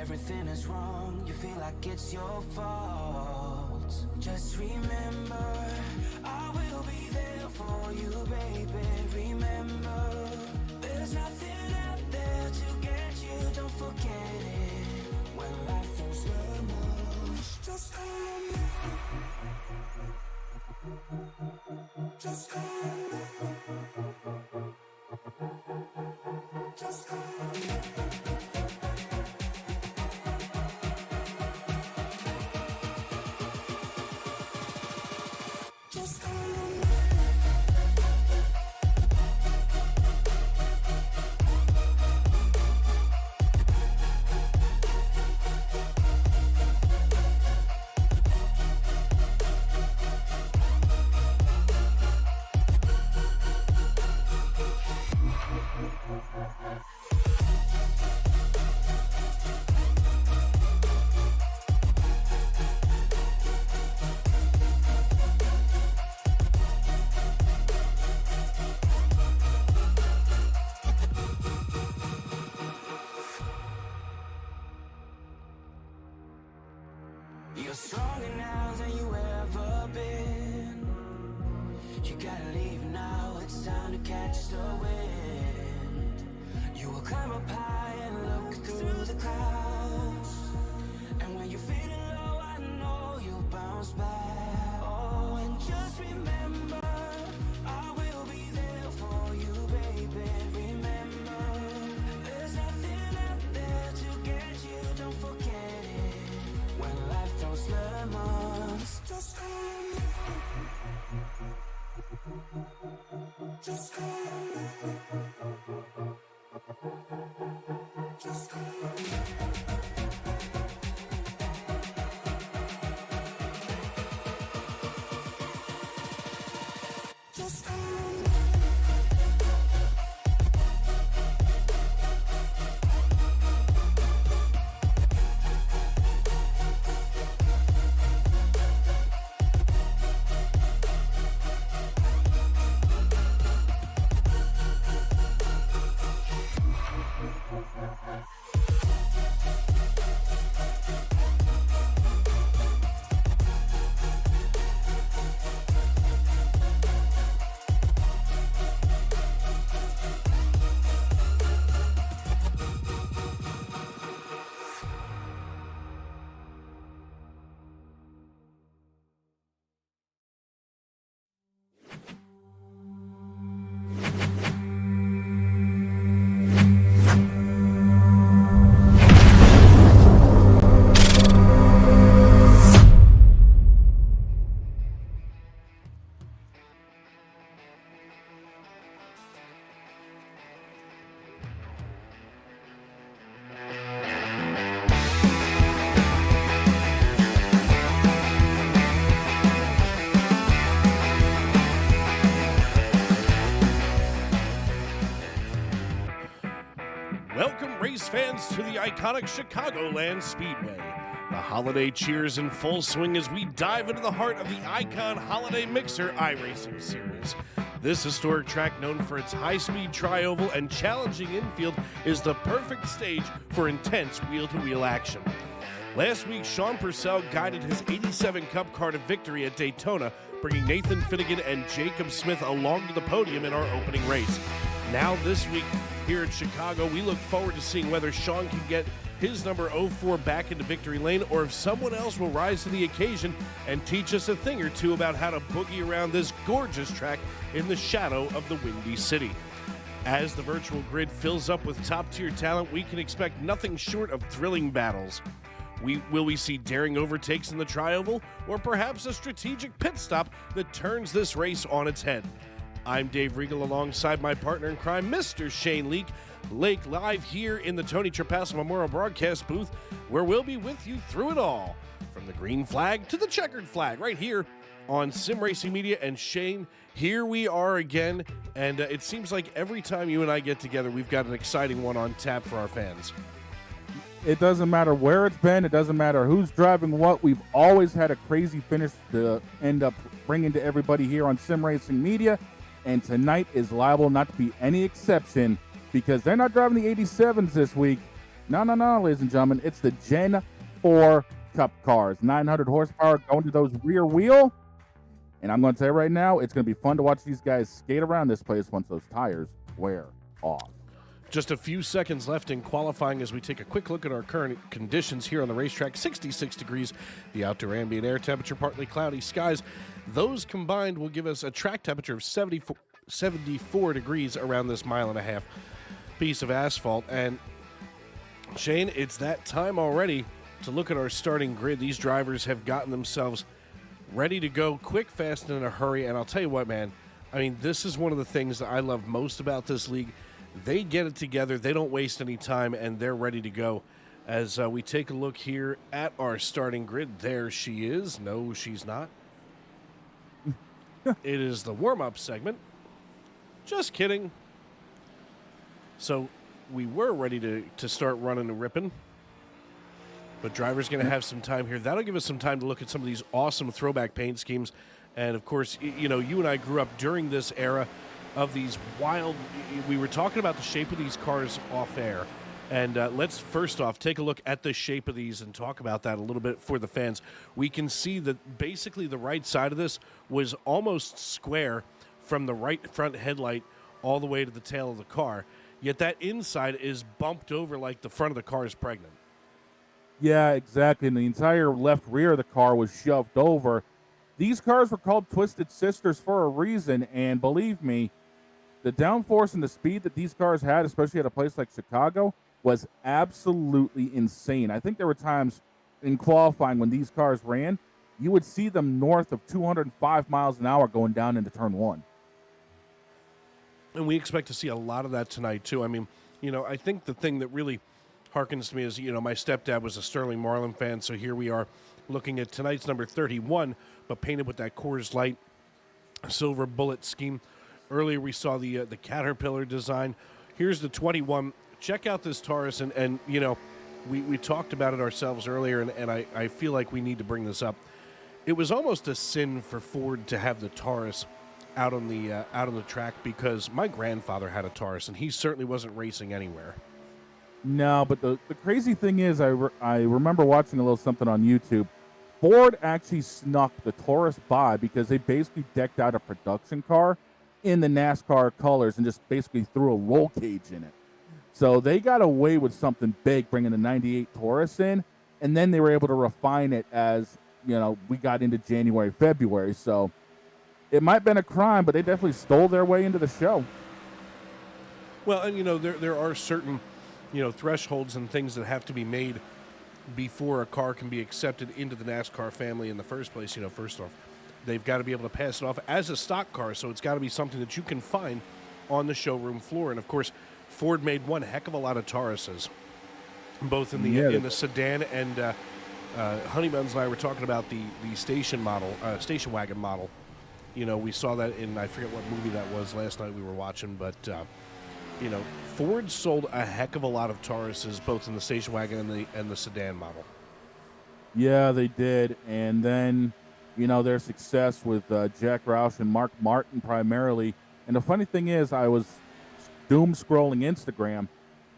everything is wrong, you feel like it's your fault. Just remember, I will be there for you, baby. Remember, there's nothing out there to get you, don't forget it. When life throws lemons, just call on me. Just call on me. Just call on me. You're stronger now than you ever been. You gotta leave now, it's time to catch the wind. You will climb up high and look through the clouds. And when you're feeling low, I know you'll bounce back. Oh, and just remember, I will be there for you, baby. Remember, there's nothing out there to get you, don't forget it. When life throws lemons, just call on me. Just call on me. Just call on me. Just call on me. Welcome, race fans, to the iconic Chicagoland Speedway. The holiday cheers in full swing as we dive into the heart of the Icon Holiday Mixer Iracing series. This historic track, known for its high-speed tri-oval and challenging infield, is the perfect stage for intense wheel-to-wheel action. Last week, Sean Purcell guided his 87 Cup car to victory at Daytona, bringing Nathan Finnegan and Jacob Smith along to the podium in our opening race. Now this week, here at Chicago, we look forward to seeing whether Sean can get his number 04 back into victory lane, or if someone else will rise to the occasion and teach us a thing or two about how to boogie around this gorgeous track in the shadow of the Windy City. As the virtual grid fills up with top-tier talent, we can expect nothing short of thrilling battles. Will we see daring overtakes in the tri-oval, or perhaps a strategic pit stop that turns this race on its head? I'm Dave Regal alongside my partner in crime, Mr. Shane Lake, live here in the Tony Trapasso Memorial Broadcast booth, where we'll be with you through it all, from the green flag to the checkered flag, right here on Sim Racing Media. And Shane, here we are again, and it seems like every time you and I get together, we've got an exciting one on tap for our fans. It doesn't matter where it's been. It doesn't matter who's driving what. We've always had a crazy finish to end up bringing to everybody here on Sim Racing Media. And tonight is liable not to be any exception, because they're not driving the 87s this week. No, ladies and gentlemen. It's the Gen 4 Cup cars. 900 horsepower going to those rear wheel. And I'm going to tell you right now, it's going to be fun to watch these guys skate around this place once those tires wear off. Just a few seconds left in qualifying as we take a quick look at our current conditions here on the racetrack. 66 degrees, the outdoor ambient air temperature, partly cloudy skies. Those combined will give us a track temperature of 74 degrees around this 1.5 mile piece of asphalt. And Shane, it's that time already to look at our starting grid. These drivers have gotten themselves ready to go quick, fast, and in a hurry. And I'll tell you what, man, I mean, this is one of the things that I love most about this league. They get it together, they don't waste any time, and they're ready to go. As we take a look here at our starting grid, there she is. No, she's not. It is the warm-up segment. Just kidding. So we were ready to start running and ripping, but driver's going to have some time here. That'll give us some time to look at some of these awesome throwback paint schemes. And, of course, you know, you and I grew up during this era of these wild, we were talking about the shape of these cars off air. And let's first off take a look at the shape of these and talk about that a little bit for the fans. We can see that basically the right side of this was almost square from the right front headlight all the way to the tail of the car. Yet that inside is bumped over like the front of the car is pregnant. Yeah, exactly. And the entire left rear of the car was shoved over. These cars were called Twisted Sisters for a reason, and believe me, the downforce and the speed that these cars had, especially at a place like Chicago, was absolutely insane. I think there were times in qualifying when these cars ran, you would see them north of 205 miles an hour going down into turn one. And we expect to see a lot of that tonight, too. I mean, you know, I think the thing that really harkens to me is, you know, my stepdad was a Sterling Marlin fan, so here we are looking at tonight's number 31, but painted with that Coors Light silver bullet scheme. Earlier we saw the Caterpillar design. Here's the 21. Check out this Taurus, and you know, we talked about it ourselves earlier, and I feel like we need to bring this up. It was almost a sin for Ford to have the Taurus out on the track, because my grandfather had a Taurus, and he certainly wasn't racing anywhere. No, but the crazy thing is, I remember watching a little something on YouTube. Ford actually snuck the Taurus by because they basically decked out a production car in the NASCAR colors and just basically threw a roll cage in it. So they got away with something big bringing the 98 Taurus in, and then they were able to refine it as, you know, we got into January, February. So it might have been a crime, but they definitely stole their way into the show. Well, and, you know, there are certain, you know, thresholds and things that have to be made before a car can be accepted into the NASCAR family in the first place. You know, first off, they've got to be able to pass it off as a stock car, so it's got to be something that you can find on the showroom floor. And, of course, Ford made one heck of a lot of Tauruses, both in the sedan and Honeybuns and I were talking about the station wagon model. You know, we saw that in, I forget what movie that was last night we were watching, but, you know, Ford sold a heck of a lot of Tauruses, both in the station wagon and the sedan model. Yeah, they did. And then, you know, their success with Jack Roush and Mark Martin primarily. And the funny thing is, I was doom scrolling Instagram,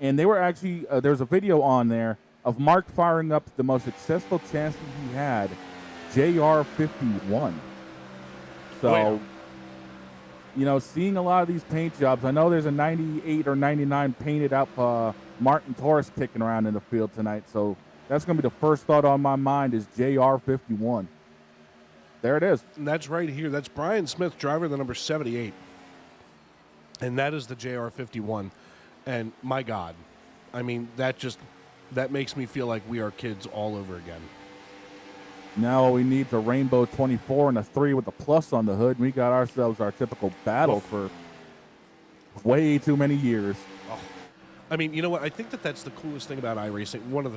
and they were actually, there's a video on there of Mark firing up the most successful chassis he had, JR51. So, you know, seeing a lot of these paint jobs, I know there's a 98 or 99 painted out Martin Taurus kicking around in the field tonight. So that's going to be the first thought on my mind is JR51. There it is. And that's right here. That's Brian Smith, driver, the number 78. And that is the JR51. And my God, I mean, that makes me feel like we are kids all over again. Now all we need is a rainbow 24 and a 3 with a plus on the hood. And we got ourselves our typical battle for way too many years. Oh. I mean, you know what? I think that's the coolest thing about iRacing. One of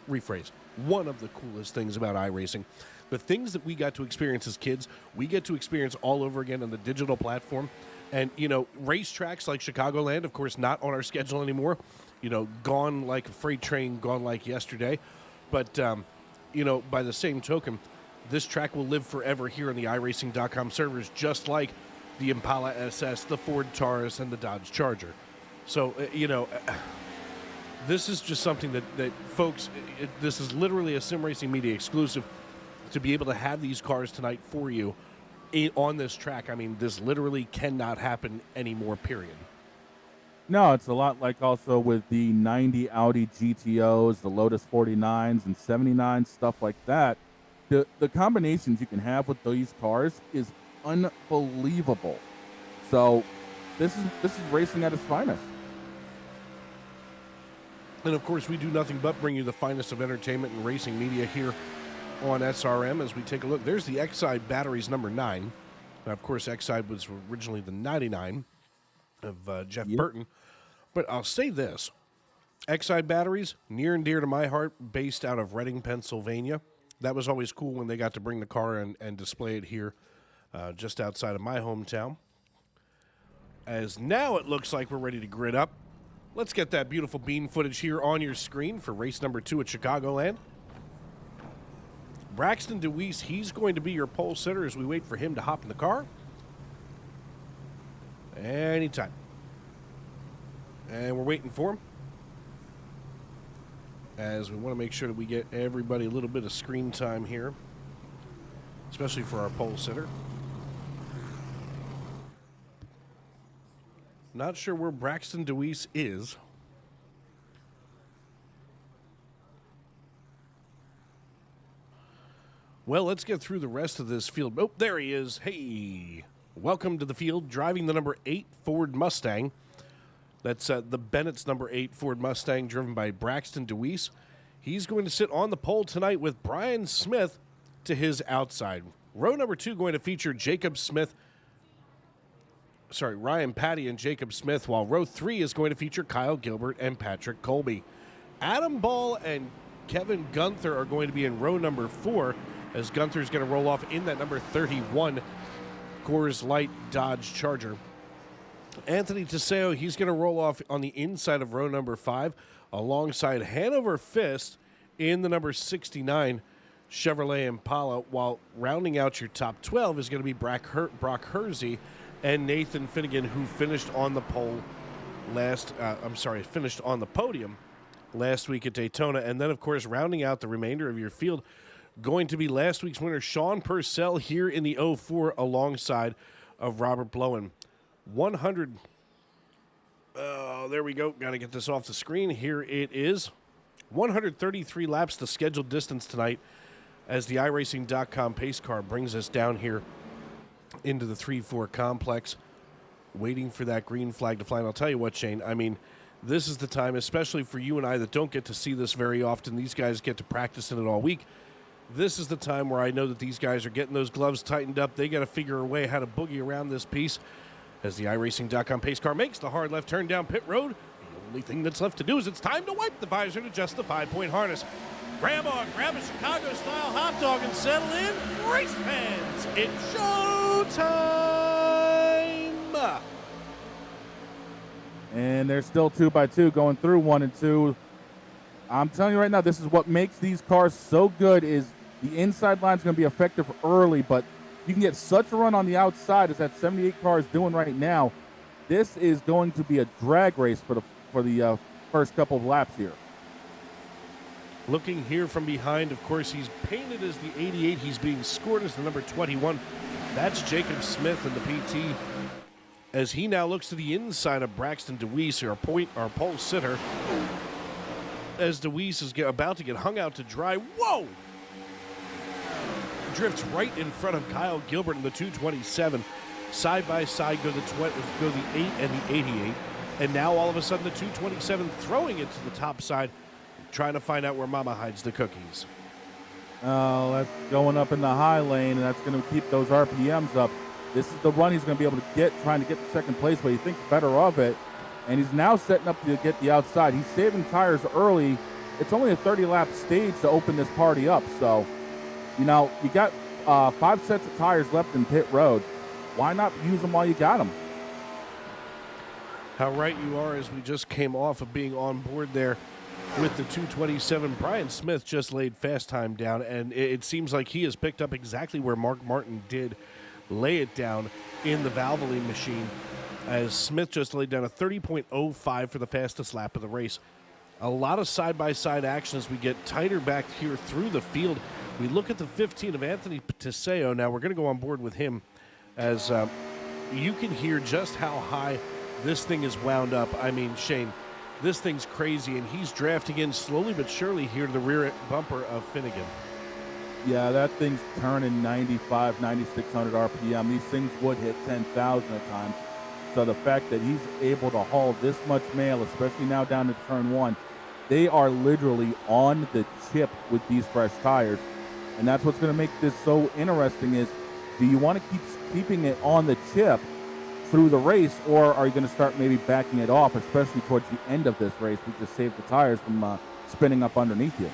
the coolest things about iRacing. The things that we got to experience as kids, we get to experience all over again on the digital platform. And, you know, racetracks like Chicagoland, of course, not on our schedule anymore. You know, gone like a freight train, gone like yesterday. But, you know, by the same token, this track will live forever here on the iRacing.com servers, just like the Impala SS, the Ford Taurus, and the Dodge Charger. So, you know, This is just something that folks, this is literally a Sim Racing Media exclusive to be able to have these cars tonight for you on this track. I mean, this literally cannot happen anymore, period. No, it's a lot like also with the 90 Audi GTOs, the Lotus 49s and 79s, stuff like that. The combinations you can have with these cars is unbelievable. So this is racing at its finest. And of course, we do nothing but bring you the finest of entertainment and racing media here on SRM as we take a look. There's the X-Side batteries number 9. Now, of course, X-Side was originally the 99 of Jeff Burton. But I'll say this. X-Side batteries, near and dear to my heart, based out of Reading, Pennsylvania. That was always cool when they got to bring the car and display it here just outside of my hometown. As now it looks like we're ready to grid up. Let's get that beautiful bean footage here on your screen for race number 2 at Chicagoland. Braxton DeWeese, he's going to be your pole sitter as we wait for him to hop in the car. Anytime. And we're waiting for him, as we want to make sure that we get everybody a little bit of screen time here, especially for our pole sitter. Not sure where Braxton DeWeese is. Well, let's get through the rest of this field. Oh, there he is. Hey, welcome to the field, driving the number 8 Ford Mustang. That's the Bennett's number 8 Ford Mustang, driven by Braxton DeWeese. He's going to sit on the pole tonight with Brian Smith to his outside. Row number 2 going to feature Ryan Patty and Jacob Smith, while row 3 is going to feature Kyle Gilbert and Patrick Colby. Adam Ball and Kevin Gunther are going to be in row number 4, as Gunther's going to roll off in that number 31 Coors Light Dodge Charger. Anthony Teseo, he's going to roll off on the inside of row number 5 alongside Hanover Fist in the number 69 Chevrolet Impala, while rounding out your top 12 is going to be Brock Hersey and Nathan Finnegan, who finished on the podium last week at Daytona. And then, of course, rounding out the remainder of your field, going to be last week's winner, Sean Purcell, here in the 04 alongside of Robert Blowen. 100. There we go. Got to get this off the screen. Here it is. 133 laps, the scheduled distance tonight, as the iRacing.com pace car brings us down here into the 3-4 complex, waiting for that green flag to fly. And I'll tell you what, Shane, I mean, this is the time, especially for you and I that don't get to see this very often. These guys get to practice in it all week. This is the time where I know that these guys are getting those gloves tightened up. They got to figure a way how to boogie around this piece as the iRacing.com pace car makes the hard left turn down pit road. The only thing that's left to do is it's time to wipe the visor and adjust the 5-point harness. Grandma, grab a Chicago-style hot dog and settle in. Race fans, it's showtime! And they're still 2x2 going through 1 and 2. I'm telling you right now, this is what makes these cars so good, is the inside line is going to be effective early, but you can get such a run on the outside as that 78 car is doing right now. This is going to be a drag race for the first couple of laps here. Looking here from behind, of course, he's painted as the 88. He's being scored as the number 21. That's Jacob Smith in the PT, as he now looks to the inside of Braxton DeWeese, our pole sitter, as DeWeese is about to get hung out to dry. Whoa! Drifts right in front of Kyle Gilbert in the 227. Side by side go the 8 and the 88. And now all of a sudden the 227 throwing it to the top side, trying to find out where Mama hides the cookies. Oh, that's going up in the high lane, and that's going to keep those RPMs up. This is the run he's going to be able to get, trying to get to second place, but he thinks better of it. And he's now setting up to get the outside. He's saving tires early. It's only a 30-lap stage to open this party up. So, you know, you got 5 sets of tires left in pit road. Why not use them while you got them? How right you are, as we just came off of being on board there with the 227. Brian Smith just laid fast time down, and it seems like he has picked up exactly where Mark Martin did lay it down in the Valvoline machine, as Smith just laid down a 30.05 for the fastest lap of the race. A lot of side-by-side action as we get tighter back here through the field. We look at the 15 of Anthony Tiseo. Now we're going to go on board with him as you can hear just how high this thing is wound up. I mean, Shane, this thing's crazy, and he's drafting in slowly but surely here to the rear bumper of Finnegan. Yeah, that thing's turning 95, 9,600 RPM. These things would hit 10,000 at times. So the fact that he's able to haul this much mail, especially now down to turn one, they are literally on the chip with these fresh tires. And that's what's going to make this so interesting is, do you want to keep keeping it on the chip through the race, or are you going to start maybe backing it off, especially towards the end of this race, to just save the tires from spinning up underneath you?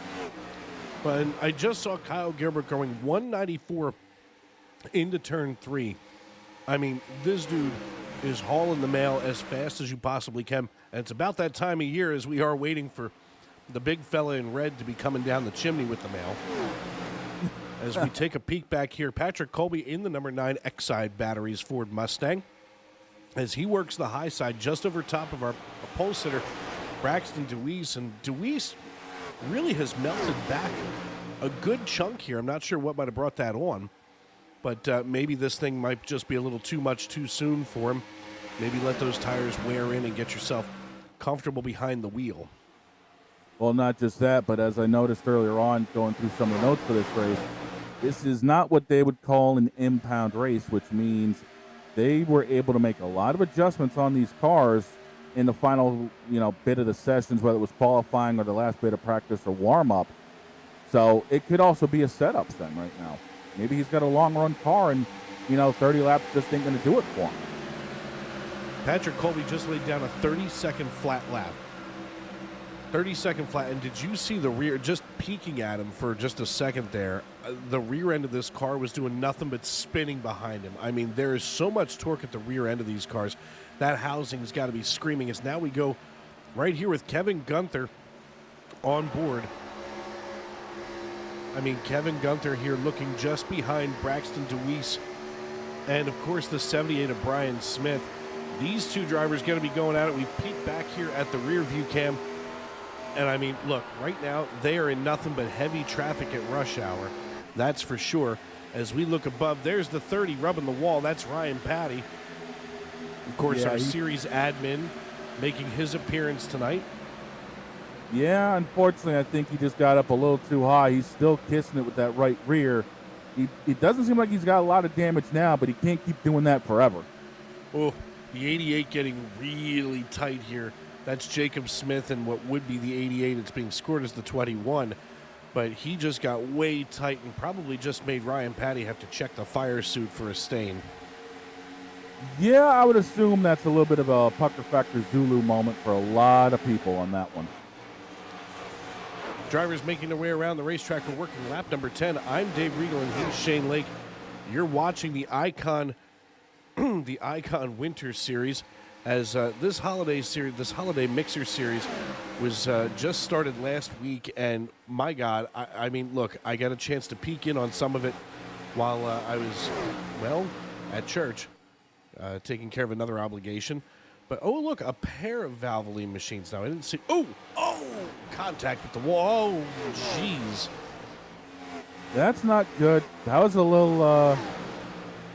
But I just saw Kyle Gilbert going 194 into turn 3. I mean, this dude is hauling the mail as fast as you possibly can. And it's about that time of year as we are waiting for the big fella in red to be coming down the chimney with the mail. As we take a peek back here, Patrick Colby in the number 9 Exide Batteries Ford Mustang. As he works the high side just over top of our pole sitter, Braxton Deweese. And Deweese really has melted back a good chunk here. I'm not sure what might have brought that on, but maybe this thing might just be a little too much too soon for him. Maybe let those tires wear in and get yourself comfortable behind the wheel. Well, not just that, but as I noticed earlier on, going through some of the notes for this race, this is not what they would call an impound race, which means they were able to make a lot of adjustments on these cars in the final, bit of the sessions, whether it was qualifying or the last bit of practice or warm-up. So it could also be a setup thing right now. Maybe he's got a long-run car and, 30 laps just ain't going to do it for him. Patrick Colby just laid down a 30-second flat lap. 30-second flat, and did you see the rear, just peeking at him for just a second there, the rear end of this car was doing nothing but spinning behind him. I mean, there is so much torque at the rear end of these cars. That housing's got to be screaming. As now we go right here with Kevin Gunther on board. I mean, Kevin Gunther here looking just behind Braxton Deweese and, of course, the 78 of Brian Smith. These two drivers going to be going at it. We peek back here at the rear view cam. And, I mean, look, right now they are in nothing but heavy traffic at rush hour. That's for sure. As we look above, there's the 30 rubbing the wall. That's Ryan Patty. Of course, our series admin making his appearance tonight. Yeah, unfortunately, I think he just got up a little too high. He's still kissing it with that right rear. It doesn't seem like he's got a lot of damage now, but he can't keep doing that forever. Oh, the 88 getting really tight here. That's Jacob Smith and what would be the 88. It's being scored as the 21. But he just got way tight and probably just made Ryan Patty have to check the fire suit for a stain. Yeah, I would assume that's a little bit of a Pucker Factor Zulu moment for a lot of people on that one. Drivers making their way around the racetrack are working lap number 10. I'm Dave Regal and he's Shane Lake. You're watching the Icon the Icon Winter Series as this holiday mixer series was just started last week, and my God, I mean, look, I got a chance to peek in on some of it while I was, at church, taking care of another obligation. But, oh, look, a pair of Valvoline machines now. I didn't see, contact with the wall. Oh, jeez. That's not good. That was a little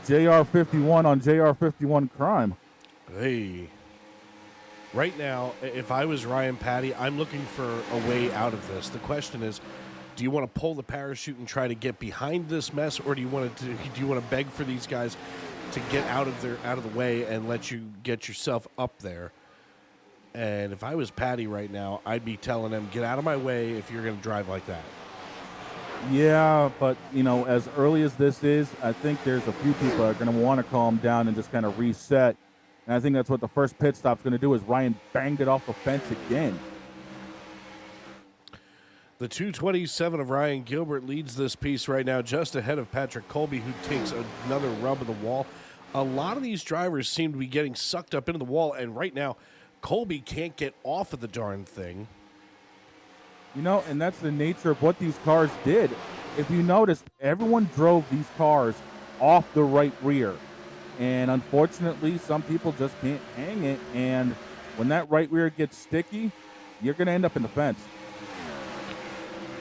JR51 on JR51 crime. Hey. Right now, if I was Ryan Patty, I'm looking for a way out of this. The question is, do you want to pull the parachute and try to get behind this mess, or do you want to beg for these guys to get out of the way and let you get yourself up there? And if I was Patty right now, I'd be telling them, get out of my way if you're going to drive like that. Yeah, but, as early as this is, I think there's a few people that are going to want to calm down and just kind of reset. And I think that's what the first pit stop's going to do, is Ryan banged it off the fence again. The 227 of Ryan Gilbert leads this piece right now, just ahead of Patrick Colby, who takes another rub of the wall. A lot of these drivers seem to be getting sucked up into the wall, and right now, Colby can't get off of the darn thing. And that's the nature of what these cars did. If you noticed, everyone drove these cars off the right rear. And unfortunately, some people just can't hang it. And when that right rear gets sticky, you're going to end up in the fence.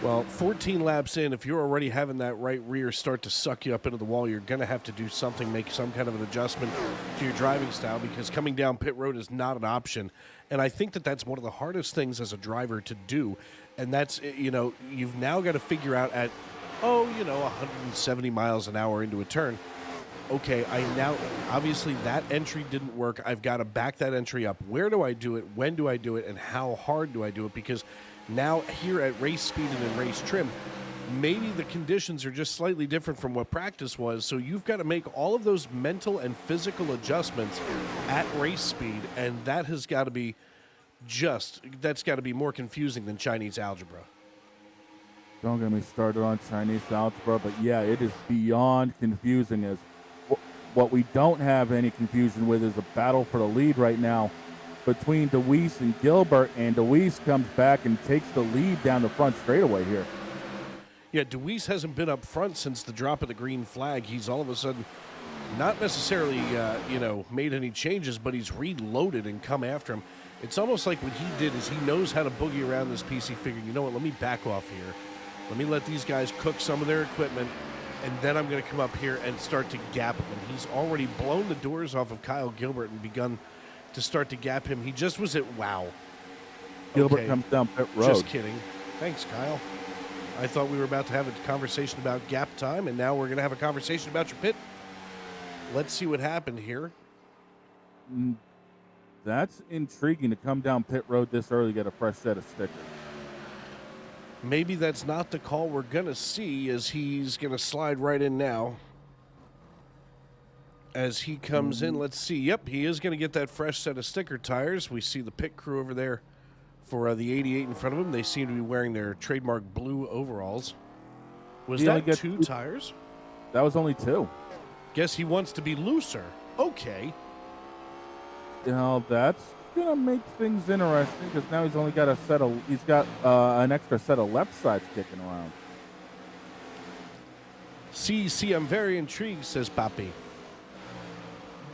Well, 14 laps in, if you're already having that right rear start to suck you up into the wall, you're going to have to do something, make some kind of an adjustment to your driving style, because coming down pit road is not an option. And I think that that's one of the hardest things as a driver to do. And that's, you've now got to figure out at, 170 miles an hour into a turn. Okay, obviously that entry didn't work. I've got to back that entry up. Where do I do it? When do I do it? And how hard do I do it? Because now here at race speed and in race trim, maybe the conditions are just slightly different from what practice was. So you've got to make all of those mental and physical adjustments at race speed. And that has got to be that's got to be more confusing than Chinese algebra. Don't get me started on Chinese algebra, but yeah, it is beyond confusing. As what we don't have any confusion with is a battle for the lead right now between DeWeese and Gilbert, and DeWeese comes back and takes the lead down the front straightaway here. Yeah, DeWeese hasn't been up front since the drop of the green flag. He's all of a sudden not necessarily, made any changes, but he's reloaded and come after him. It's almost like what he did is he knows how to boogie around this piece. He figured, you know what, let me back off here. Let me let these guys cook some of their equipment, and then I'm going to come up here and start to gap him. And he's already blown the doors off of Kyle Gilbert and begun to start to gap him. He just was at wow. Gilbert comes down pit road. Just kidding. Thanks, Kyle. I thought we were about to have a conversation about gap time, and now we're going to have a conversation about your pit. Let's see what happened here. That's intriguing to come down pit road this early, get a fresh set of stickers. Maybe that's not the call we're going to see, as he's going to slide right in now. As he comes in, let's see. Yep, he is going to get that fresh set of sticker tires. We see the pit crew over there for the 88 in front of him. They seem to be wearing their trademark blue overalls. Was that two tires? That was only two. Guess he wants to be looser. Okay. That's going to make things interesting, because now he's only got an extra set of left sides kicking around. See, I'm very intrigued, says Papi.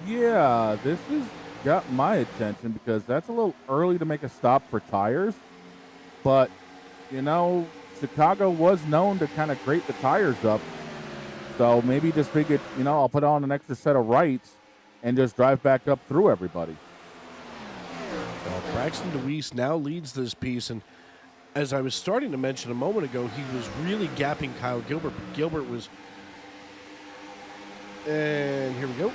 Yeah, this has got my attention, because that's a little early to make a stop for tires. But, Chicago was known to kind of grate the tires up. So maybe just figured, I'll put on an extra set of rights and just drive back up through everybody. Well, Braxton DeWeese now leads this piece, and as I was starting to mention a moment ago, he was really gapping Kyle Gilbert, but Gilbert was... And here we go.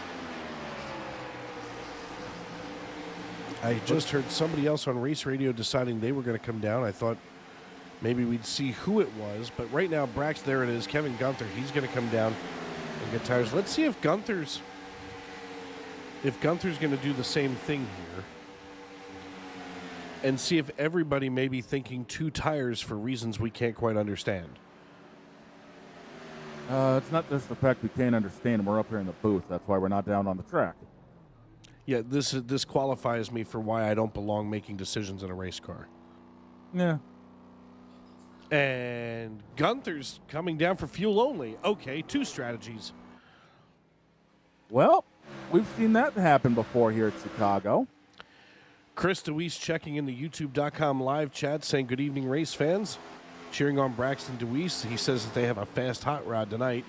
I just heard somebody else on race radio deciding they were going to come down. I thought maybe we'd see who it was, but right now, there it is, Kevin Gunther. He's going to come down and get tires. Let's see if Gunther's going to do the same thing here, and see if everybody may be thinking two tires for reasons we can't quite understand. It's not just the fact we can't understand. We're up here in the booth. That's why we're not down on the track. Yeah, this qualifies me for why I don't belong making decisions in a race car. Yeah. And Gunther's coming down for fuel only. Okay, two strategies. Well, we've seen that happen before here at Chicago. Chris DeWeese checking in the YouTube.com live chat saying, good evening, race fans. Cheering on Braxton DeWeese. He says that they have a fast hot rod tonight.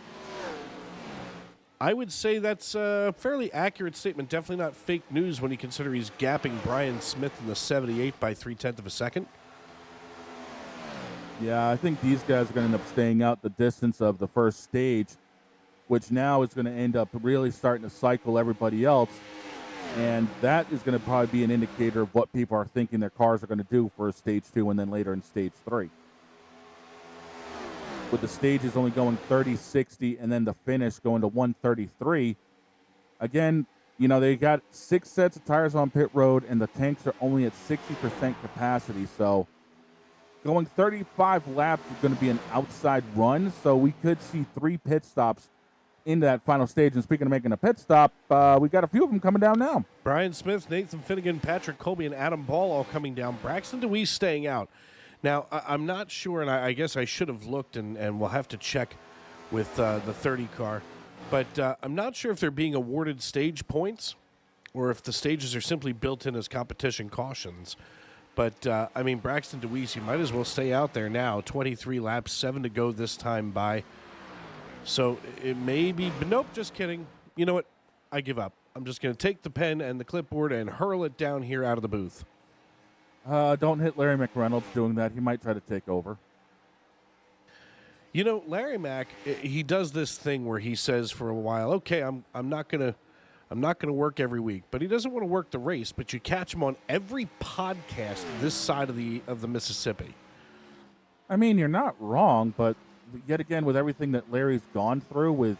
I would say that's a fairly accurate statement. Definitely not fake news when you consider he's gapping Brian Smith in the 78 by 0.3 of a second. Yeah, I think these guys are going to end up staying out the distance of the first stage, which now is going to end up really starting to cycle everybody else. And that is going to probably be an indicator of what people are thinking their cars are going to do for stage 2 and then later in stage 3. With the stages only going 30, 60, and then the finish going to 133. Again, they got 6 sets of tires on pit road, and the tanks are only at 60% capacity. So going 35 laps is going to be an outside run. So we could see 3 pit stops in that final stage. And speaking of making a pit stop, we got a few of them coming down now. Brian Smith, Nathan Finnegan, Patrick Colby, and Adam Ball all coming down. Braxton DeWeese staying out. Now, I'm not sure, and I guess I should have looked, and we'll have to check with the 30 car, but I'm not sure if they're being awarded stage points or if the stages are simply built in as competition cautions. But, I mean, Braxton DeWeese, you might as well stay out there now. 23 laps, 7 to go this time by. So it may be, but nope, just kidding. You know what? I give up. I'm just going to take the pen and the clipboard and hurl it down here out of the booth. Don't hit Larry McReynolds doing that. He might try to take over. You know, Larry Mack, he does this thing where he says for a while, okay, I'm not going to work every week, but he doesn't want to work the race. But you catch him on every podcast this side of the Mississippi. I mean, you're not wrong, but yet again, with everything that Larry's gone through with,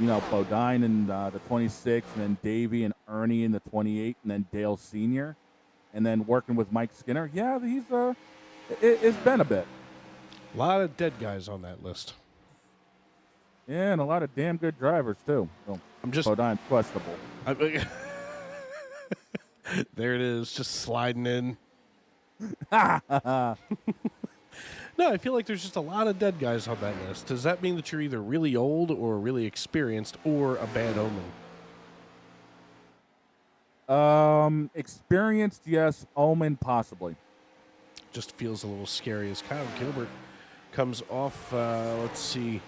you know, Bodine in the 26, and then Davey and Ernie in the 28, and then Dale Sr., and then working with Mike Skinner, yeah, it's been a bit. A lot of dead guys on that list. Yeah, and a lot of damn good drivers, too. So, Bodine's questionable. There it is, just sliding in. No, I feel like there's just a lot of dead guys on that list. Does that mean that you're either really old or really experienced or a bad omen? Experienced, yes. Omen, possibly. Just feels a little scary as Kyle Gilbert comes off, let's see,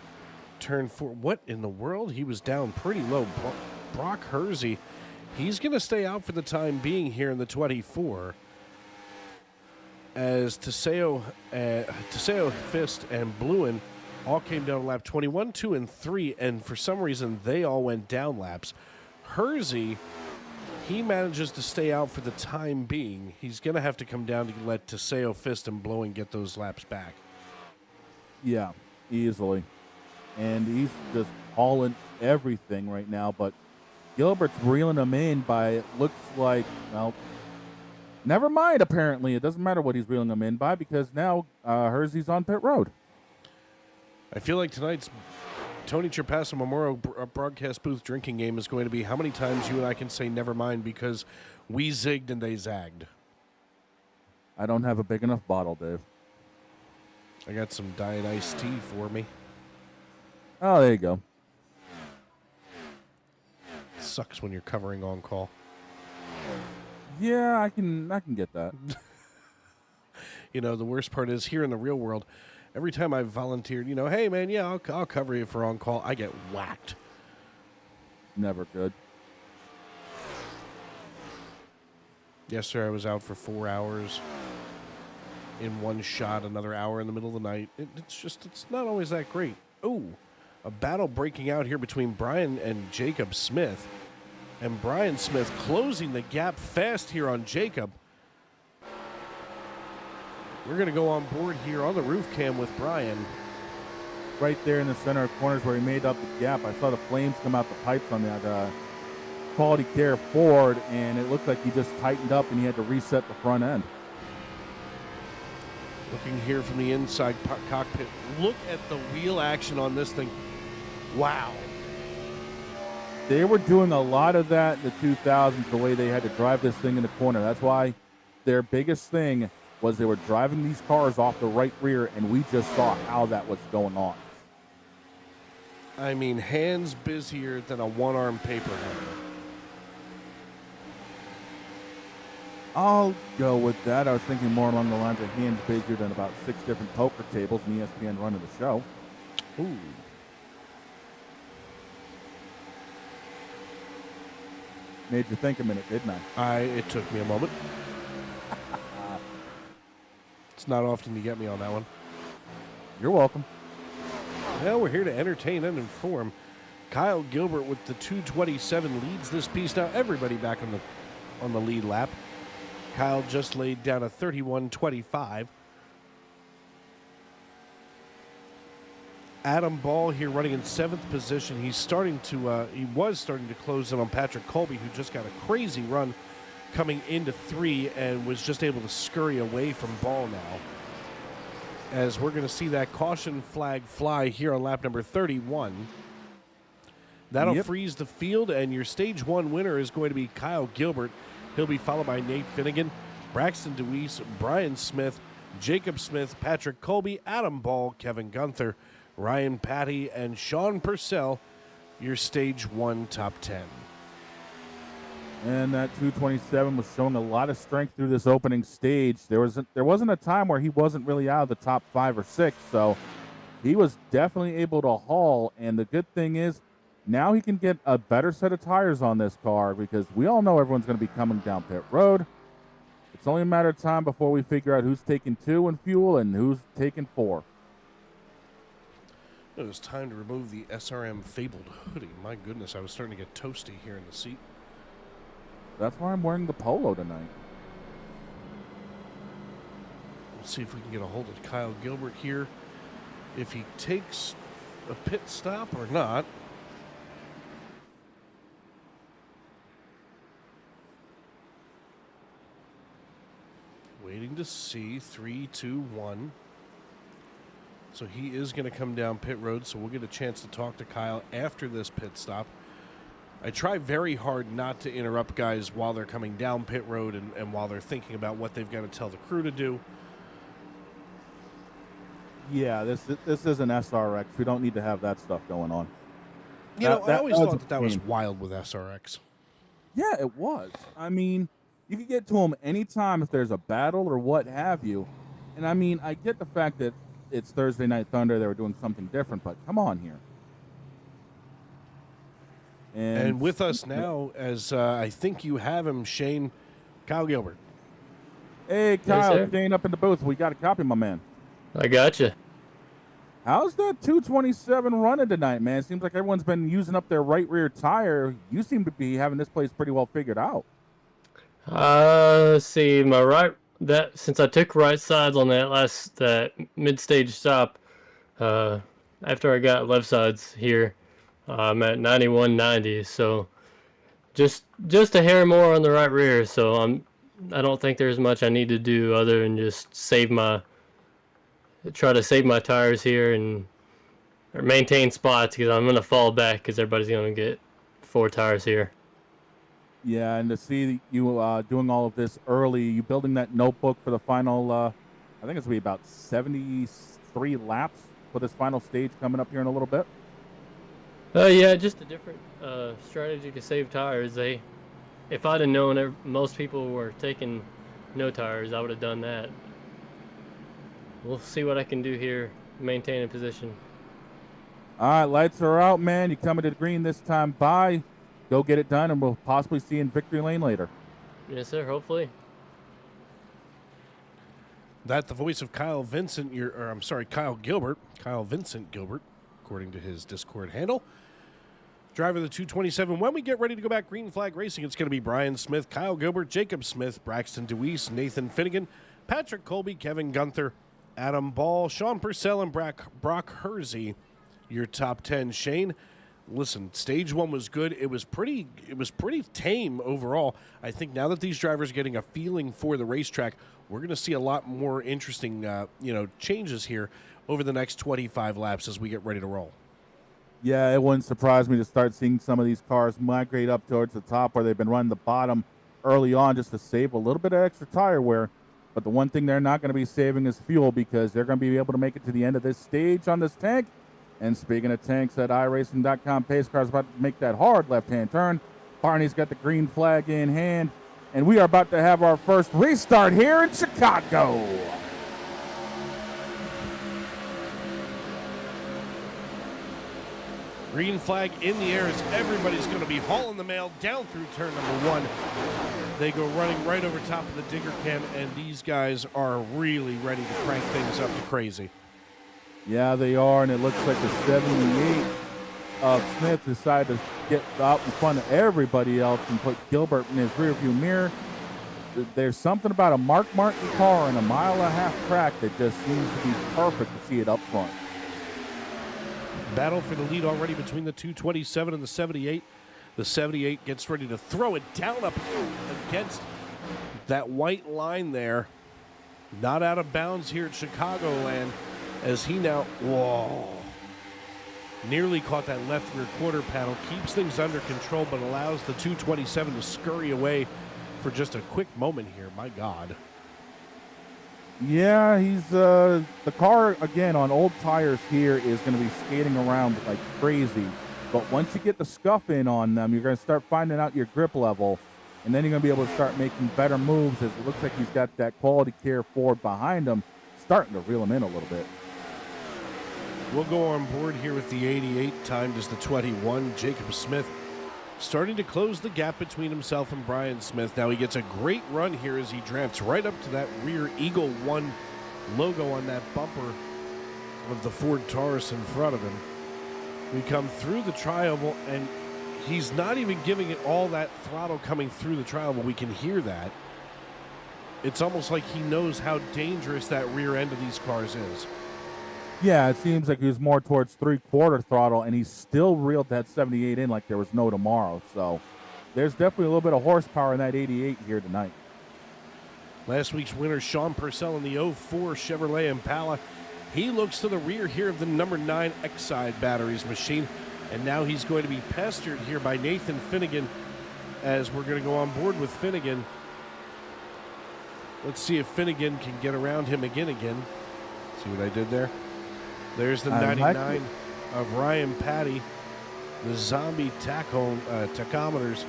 turn 4. What in the world? He was down pretty low. Brock Hersey, he's going to stay out for the time being here in the 24. As Teseo, Fist, and Bluen all came down lap 21, 2, and 3, and for some reason they all went down laps. Hersey, he manages to stay out for the time being. He's going to have to come down to let Teseo, Fist, and Bluen get those laps back. Yeah, easily. And he's just hauling everything right now, but Gilbert's reeling him in by, it looks like, well, never mind, apparently. It doesn't matter what he's reeling him in by because now Hersey's on pit road. I feel like tonight's Tony Trapasso Memorial broadcast booth drinking game is going to be how many times you and I can say never mind because we zigged and they zagged. I don't have a big enough bottle, Dave. I got some Diet Iced Tea for me. Oh, there you go. It sucks when you're covering on call. Yeah, I can get that. You know, the worst part is here in the real world, every time I've volunteered, you know, hey, man, yeah, I'll cover you for on call, I get whacked. Never good. Yesterday I was out for 4 hours in one shot, another hour in the middle of the night. It's not always that great. Ooh, a battle breaking out here between Brian and Jacob Smith. And Brian Smith closing the gap fast here on Jacob. We're going to go on board here on the roof cam with Brian. Right there in the center of corners where he made up the gap. I saw the flames come out the pipes on that Quality Care Ford, and it looked like he just tightened up and he had to reset the front end. Looking here from the inside cockpit. Look at the wheel action on this thing. Wow. They were doing a lot of that in the 2000s, the way they had to drive this thing in the corner. That's why their biggest thing was they were driving these cars off the right rear, and we just saw how that was going on. I mean, hands busier than a one-arm paper hammer. I'll go with that. I was thinking more along the lines of hands busier than about 6 different poker tables and ESPN running the show. Ooh. Made you think a minute, didn't I? It took me a moment. It's not often you get me on that one. You're welcome. Well, we're here to entertain and inform. Kyle Gilbert with the 2:27 leads this piece. Now everybody back on the lead lap. Kyle just laid down a 31:25. Adam Ball here running in 7th position. He was starting to close in on Patrick Colby, who just got a crazy run coming into 3 and was just able to scurry away from Ball now. As we're going to see that caution flag fly here on lap number 31. That'll freeze the field, and your stage 1 winner is going to be Kyle Gilbert. He'll be followed by Nate Finnegan, Braxton DeWeese, Brian Smith, Jacob Smith, Patrick Colby, Adam Ball, Kevin Gunther, Ryan Patty, and Sean Purcell, your stage 1 top 10. And that 227 was showing a lot of strength through this opening stage. There wasn't a time where he wasn't really out of the top 5 or 6, so he was definitely able to haul. And the good thing is, now he can get a better set of tires on this car because we all know everyone's going to be coming down pit road. It's only a matter of time before we figure out who's taking 2 in fuel and who's taking 4. It was time to remove the SRM Fabled hoodie. My goodness, I was starting to get toasty here in the seat. That's why I'm wearing the polo tonight. Let's see if we can get a hold of Kyle Gilbert here. If he takes a pit stop or not. Waiting to see. 3, 2, 1. So he is going to come down pit road, so we'll get a chance to talk to Kyle after this pit stop. I try very hard not to interrupt guys while they're coming down pit road and while they're thinking about what they've got to tell the crew to do. Yeah, this is an SRX. We don't need to have that stuff going on. I always thought that was wild with SRX. Yeah, it was. I mean, you can get to them anytime if there's a battle or what have you. And I mean, I get the fact that it's Thursday Night Thunder. They were doing something different, but come on here. And with us now, as I think you have him, Shane, Kyle Gilbert. Hey, Kyle, Shane up in the booth. We got a copy, my man. I gotcha. How's that 227 running tonight, man? Seems like everyone's been using up their right rear tire. You seem to be having this place pretty well figured out. Let's see, since I took right sides on that mid-stage stop, after I got left sides here, I'm at 91.90, so just a hair more on the right rear. So I don't think there's much I need to do other than just try to save my tires here or maintain spots, because I'm gonna fall back because everybody's gonna get 4 tires here. Yeah, and to see you doing all of this early, you building that notebook for the final, I think it's going to be about 73 laps for this final stage coming up here in a little bit. Yeah, just a different strategy to save tires. If I'd have known most people were taking no tires, I would have done that. We'll see what I can do here, maintain a position. All right, lights are out, man. You coming to the green this time by. Go get it done, and we'll possibly see you in victory lane later. Yes, sir, hopefully. That the voice of Kyle Gilbert. Kyle Vincent Gilbert, according to his Discord handle. Driver of the 227. When we get ready to go back green flag racing, it's going to be Brian Smith, Kyle Gilbert, Jacob Smith, Braxton Deweese, Nathan Finnegan, Patrick Colby, Kevin Gunther, Adam Ball, Sean Purcell, and Brock Hersey. Your top 10, Shane. Listen, stage 1 was good. It was pretty tame overall. I think now that these drivers are getting a feeling for the racetrack, we're going to see a lot more interesting changes here over the next 25 laps as we get ready to roll. Yeah, it wouldn't surprise me to start seeing some of these cars migrate up towards the top where they've been running the bottom early on just to save a little bit of extra tire wear. But the one thing they're not going to be saving is fuel, because they're going to be able to make it to the end of this stage on this tank. And speaking of tanks, that iRacing.com pace car is about to make that hard left-hand turn. Barney's got the green flag in hand, and we are about to have our first restart here in Chicago. Green flag in the air as everybody's going to be hauling the mail down through turn number 1. They go running right over top of the digger cam, and these guys are really ready to crank things up to crazy. Yeah, they are, and it looks like the 78 of Smith decided to get out in front of everybody else and put Gilbert in his rearview mirror. There's something about a Mark Martin car and a mile-and-a-half track that just seems to be perfect to see it up front. Battle for the lead already between the 227 and the 78. The 78 gets ready to throw it down up against that white line there. Not out of bounds here at Chicagoland. As he now, nearly caught that left rear quarter panel, keeps things under control, but allows the 227 to scurry away for just a quick moment here. My God. Yeah, he's the car, again, on old tires here is going to be skating around like crazy. But once you get the scuff in on them, you're going to start finding out your grip level. And then you're going to be able to start making better moves as it looks like he's got that quality care Ford behind him, starting to reel him in a little bit. We'll go on board here with the 88, timed as the 21. Jacob Smith starting to close the gap between himself and Brian Smith. Now he gets a great run here as he drafts right up to that rear Eagle 1 logo on that bumper of the Ford Taurus in front of him. We come through the tri-oval, and he's not even giving it all that throttle coming through the tri-oval. We can hear that. It's almost like he knows how dangerous that rear end of these cars is. Yeah, it seems like he was more towards 3/4 throttle, and he still reeled that 78 in like there was no tomorrow. So there's definitely a little bit of horsepower in that 88 here tonight. Last week's winner, Sean Purcell in the 04 Chevrolet Impala. He looks to the rear here of the number 9 Exide Batteries machine, and now he's going to be pestered here by Nathan Finnegan as we're going to go on board with Finnegan. Let's see if Finnegan can get around him again. See what I did there? There's the 99 of Ryan Patty, the zombie tachometers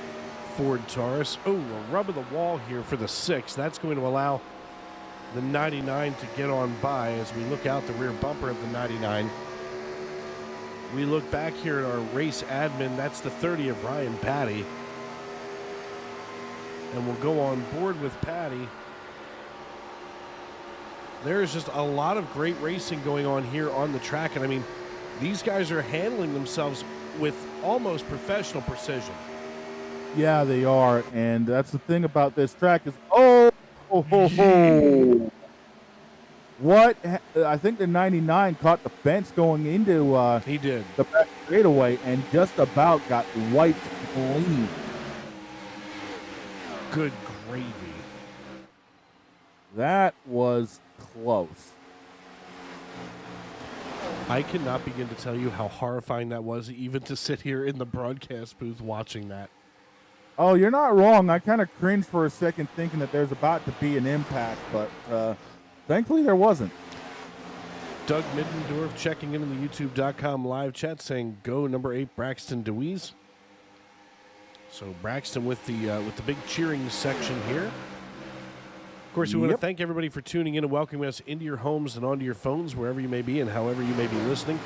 Ford Taurus. Oh, a rub of the wall here for the 6. That's going to allow the 99 to get on by as we look out the rear bumper of the 99. We look back here at our race admin. That's the 30 of Ryan Patty. And we'll go on board with Patty. There's just a lot of great racing going on here on the track. And I mean, these guys are handling themselves with almost professional precision. Yeah, they are. And that's the thing about this track is, what? I think the 99 caught the fence going into he did the back straightaway and just about got wiped clean. Good gravy. That was close. I cannot begin to tell you how horrifying that was, even to sit here in the broadcast booth watching that. Oh, you're not wrong. I kind of cringed for a second thinking that there's about to be an impact, but thankfully there wasn't. Doug Middendorf checking in the YouTube.com live chat saying, go number 8, Braxton DeWeese. So Braxton with the big cheering section here. Of course, we want to thank everybody for tuning in and welcoming us into your homes and onto your phones, wherever you may be and however you may be listening.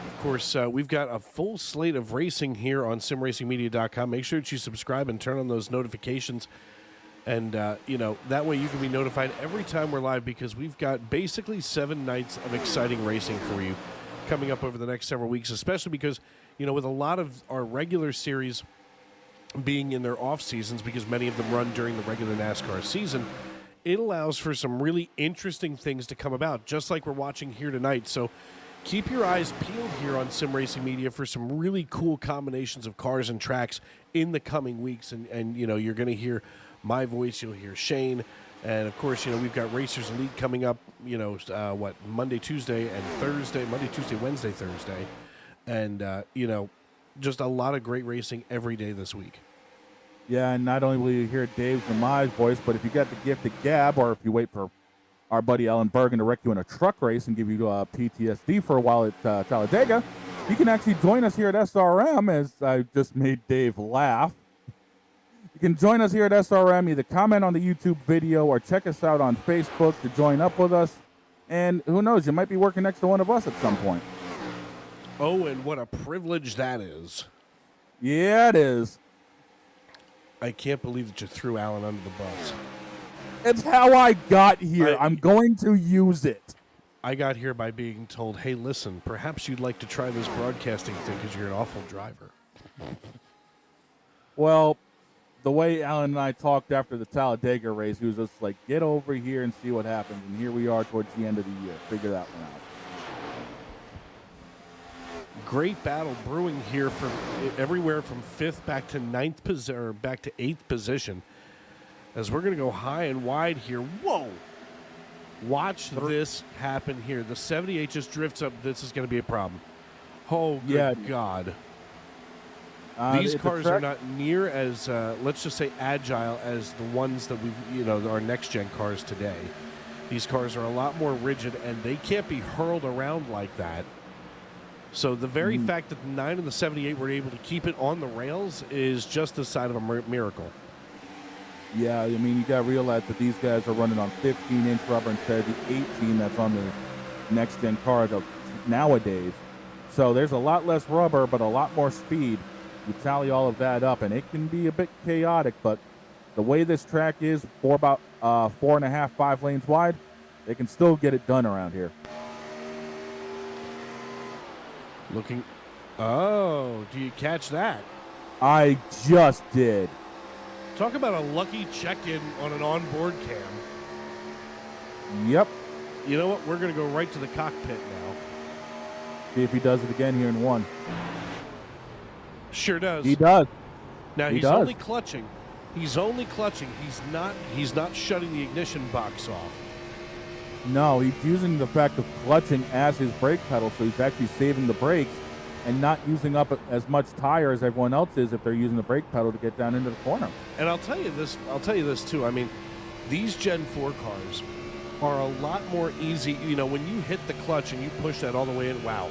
Of course, we've got a full slate of racing here on simracingmedia.com. Make sure that you subscribe and turn on those notifications. And, that way you can be notified every time we're live, because we've got basically 7 nights of exciting racing for you coming up over the next several weeks, especially because, with a lot of our regular series being in their off seasons, because many of them run during the regular NASCAR season, it allows for some really interesting things to come about, just like we're watching here tonight. So keep your eyes peeled here on Sim Racing Media for some really cool combinations of cars and tracks in the coming weeks. And you're going to hear my voice, you'll hear Shane. And, of course, we've got Racers Elite coming up, Monday, Tuesday, and Thursday. Monday, Tuesday, Wednesday, Thursday. And, just a lot of great racing every day this week. Yeah, and not only will you hear Dave's and my voice, but if you got the gift of gab, or if you wait for our buddy Alan Bergen to wreck you in a truck race and give you PTSD for a while at Talladega, you can actually join us here at SRM, as I just made Dave laugh. You can join us here at SRM, either comment on the YouTube video or check us out on Facebook to join up with us. And who knows, you might be working next to one of us at some point. Oh, and what a privilege that is. Yeah, it is. I can't believe that you threw Alan under the bus. It's how I got here. I'm going to use it. I got here by being told, hey, listen, perhaps you'd like to try this broadcasting thing because you're an awful driver. Well, the way Alan and I talked after the Talladega race, he was just like, get over here and see what happens. And here we are towards the end of the year. Figure that one out. Great battle brewing here from everywhere from 5th back to 9th position, or back to 8th position, as we're going to go high and wide here. Whoa! Watch this happen here. The 78 just drifts up. This is going to be a problem. Oh, good God. These cars are not near as, let's just say, agile as the ones that our next-gen cars today. These cars are a lot more rigid, and they can't be hurled around like that. So the very fact that the 9 and the 78 were able to keep it on the rails is just the sign of a miracle. Yeah, I mean, you got to realize that these guys are running on 15-inch rubber instead of the 18 that's on the next-gen car nowadays. So there's a lot less rubber, but a lot more speed. You tally all of that up, and it can be a bit chaotic, but the way this track is, for about 4.5, 5 lanes wide, they can still get it done around here. Looking. Oh, do you catch that? I just did. Talk about a lucky check-in on an onboard cam. Yep. You know what? We're going to go right to the cockpit now. See if he does it again here in one. Sure does. He does. Now He he's does. only clutching. He's only clutching. He's not shutting the ignition box off. No, he's using the fact of clutching as his brake pedal, so he's actually saving the brakes and not using up as much tire as everyone else is if they're using the brake pedal to get down into the corner. And I'll tell you this too. I mean, these Gen 4 cars are a lot more easy. You know, when you hit the clutch and you push that all the way in, wow.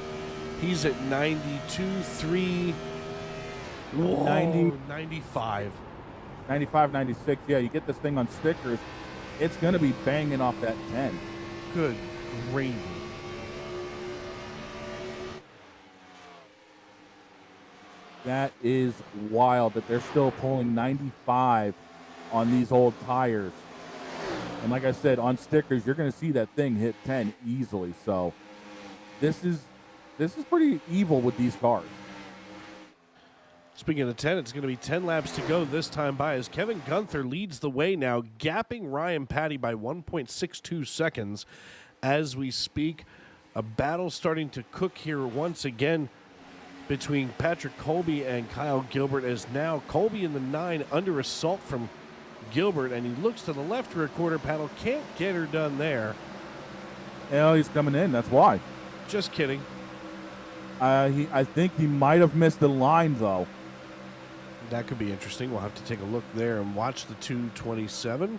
He's at 92.3, 95. 95, 96, yeah, you get this thing on stickers, it's going to be banging off that 10. Good gravy. That is wild that they're still pulling 95 on these old tires. And like I said, on stickers, you're going to see that thing hit 10 easily. So this is pretty evil with these cars. Speaking of 10, it's going to be 10 laps to go this time by as Kevin Gunther leads the way now, gapping Ryan Patty by 1.62 seconds as we speak. A battle starting to cook here once again between Patrick Colby and Kyle Gilbert, as now Colby in the 9 under assault from Gilbert, and he looks to the left rear quarter panel, can't get her done there. Hell, he's coming in, that's why. Just kidding. I think he might have missed the line, though. That could be interesting. We'll have to take a look there and watch the 227.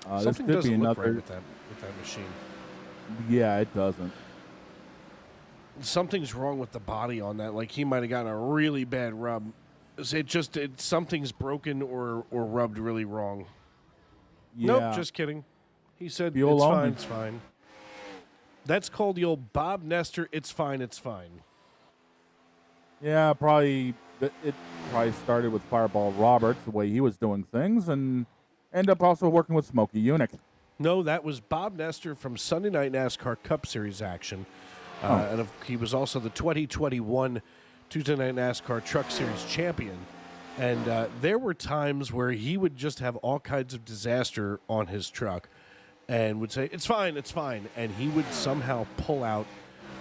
Something this could be doesn't look another. right with that machine. Yeah, it doesn't. Something's wrong with the body on that. Like he might have gotten a really bad rub. Something's broken or rubbed really wrong. Yeah. Nope, just kidding. He said Fuel it's only. fine, it's fine. That's called the old Bob Nestor. It's fine, it's fine. Yeah, it probably started with Fireball Roberts, the way he was doing things, and end up also working with Smokey Eunuch. No, that was Bob Nestor from Sunday Night NASCAR Cup Series action. And he was also the 2021 Tuesday Night NASCAR Truck Series champion. And there were times where he would just have all kinds of disaster on his truck and would say, it's fine, it's fine. And he would somehow pull out,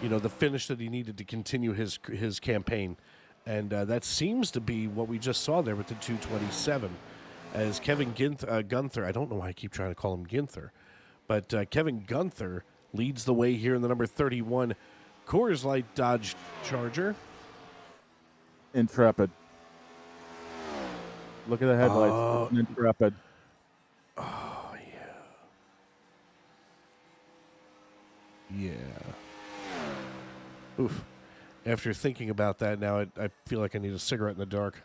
the finish that he needed to continue his campaign. And that seems to be what we just saw there with the 227. As Kevin Gunther, I don't know why I keep trying to call him Ginther, but Kevin Gunther leads the way here in the number 31 Coors Light Dodge Charger. Intrepid. Look at the headlights. It's an Intrepid. Oh, yeah. Oof. After thinking about that now, I feel like I need a cigarette in the dark.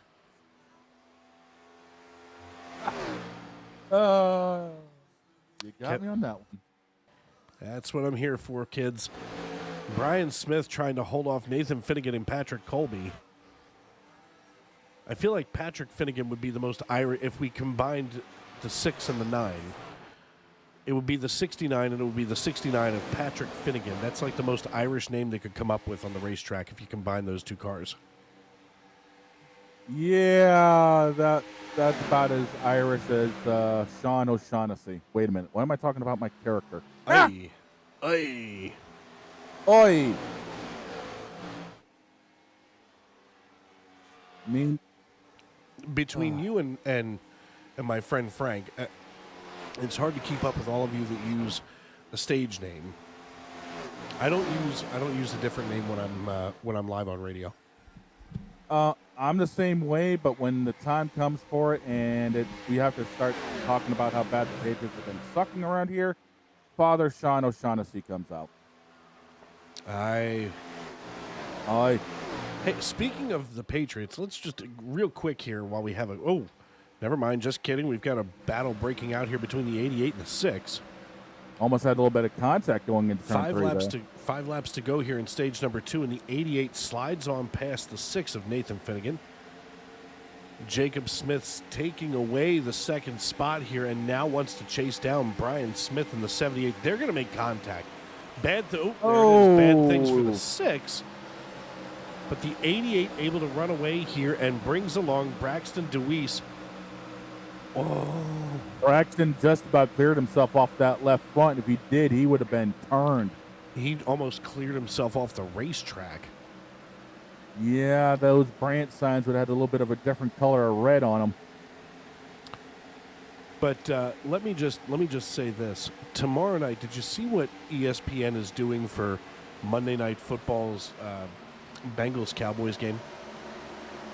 You got me on that one. That's what I'm here for, kids. Brian Smith trying to hold off Nathan Finnegan and Patrick Colby. I feel like Patrick Finnegan would be the most Irish if we combined the 6 and the 9. It would be the 69, and it would be the 69 of Patrick Finnegan. That's like the most Irish name they could come up with on the racetrack if you combine those two cars. Yeah, that's about as Irish as Sean O'Shaughnessy. Wait a minute. Why am I talking about my character? Aye. Aye. Oi! Me? Between you and my friend Frank, it's hard to keep up with all of you that use a stage name. I don't use a different name when I'm live on radio. I'm the same way, but when the time comes for it and we have to start talking about how bad the Patriots have been sucking around here, Father Sean O'Shaughnessy comes out. Aye. Hey, speaking of the Patriots, let's just real quick here while we have a. Oh, never mind. Just kidding. We've got a battle breaking out here between the 88 and the 6. Almost had a little bit of contact going into turn 3 there. 5 laps to go here in stage number 2, and the 88 slides on past the 6 of Nathan Finnegan. Jacob Smith's taking away the second spot here and now wants to chase down Brian Smith in the 78. They're going to make contact. There it is. Bad things for the 6. But the 88 able to run away here and brings along Braxton DeWeese. Oh. Braxton just about cleared himself off that left front. If he did, he would have been turned. He almost cleared himself off the racetrack. Yeah, those Brant signs would have had a little bit of a different color of red on them. But let me just say this. Tomorrow night, did you see what ESPN is doing for Monday Night Football's Bengals-Cowboys game?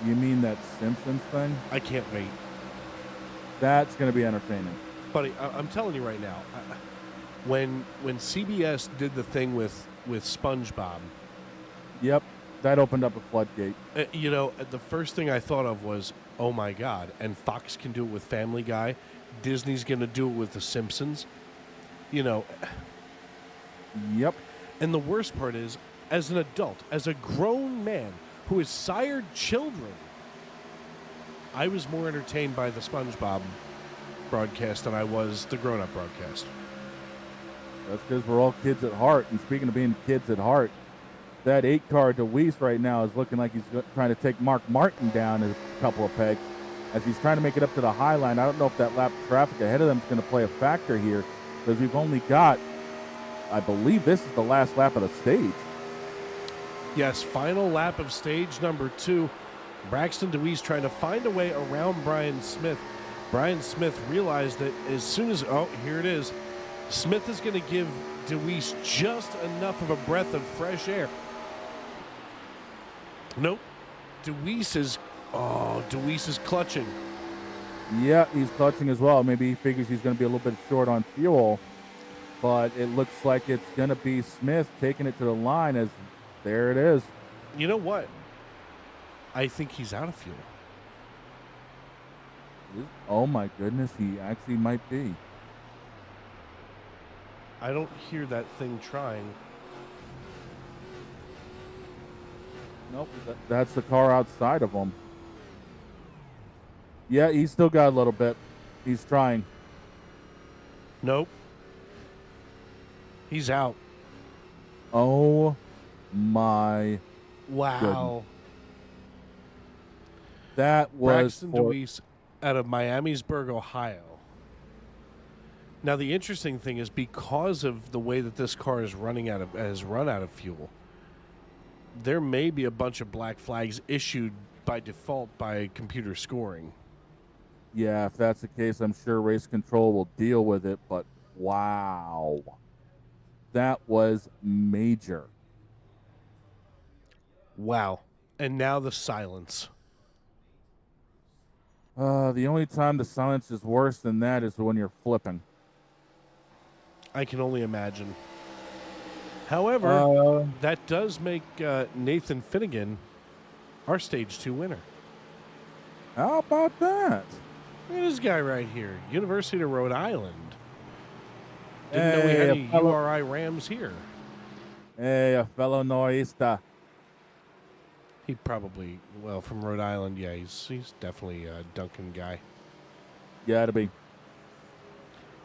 You mean that Simpsons thing? I can't wait. That's going to be entertaining. Buddy, I'm telling you right now, when CBS did the thing with SpongeBob. Yep, that opened up a floodgate. The first thing I thought of was, oh my God, and Fox can do it with Family Guy. Disney's going to do it with The Simpsons. Yep. And the worst part is, as an adult, as a grown man who has sired children, I was more entertained by the SpongeBob broadcast than I was the grown-up broadcast. That's because we're all kids at heart. And speaking of being kids at heart, that 8-car DeWeese right now is looking like he's trying to take Mark Martin down a couple of pegs as he's trying to make it up to the high line. I don't know if that lap of traffic ahead of them is going to play a factor here because we've only got, I believe this is the last lap of the stage. Yes, final lap of stage number 2. Braxton DeWeese trying to find a way around Brian Smith. Brian Smith realized that as soon as, here it is. Smith is going to give DeWeese just enough of a breath of fresh air. Nope. DeWeese is clutching. Yeah, he's clutching as well. Maybe he figures he's going to be a little bit short on fuel, but it looks like it's going to be Smith taking it to the line as there it is. You know what? I think he's out of fuel. Oh my goodness, he actually might be. I don't hear that thing trying. Nope, that's the car outside of him. Yeah, he's still got a little bit. He's trying. Nope. He's out. Oh my wow. goodness. That was Braxton DeWeese out of Miamisburg, Ohio. Now the interesting thing is because of the way that this car is run out of fuel, there may be a bunch of black flags issued by default by computer scoring. Yeah, if that's the case, I'm sure race control will deal with it, but wow. That was major. Wow. And now the silence. The only time the silence is worse than that is when you're flipping. I can only imagine. However, that does make Nathan Finnegan our Stage 2 winner. How about that? Look at this guy right here. University of Rhode Island. Didn't know we had any URI Rams here. Hey, a fellow Norista. He probably, from Rhode Island, yeah, he's definitely a Duncan guy. Gotta be.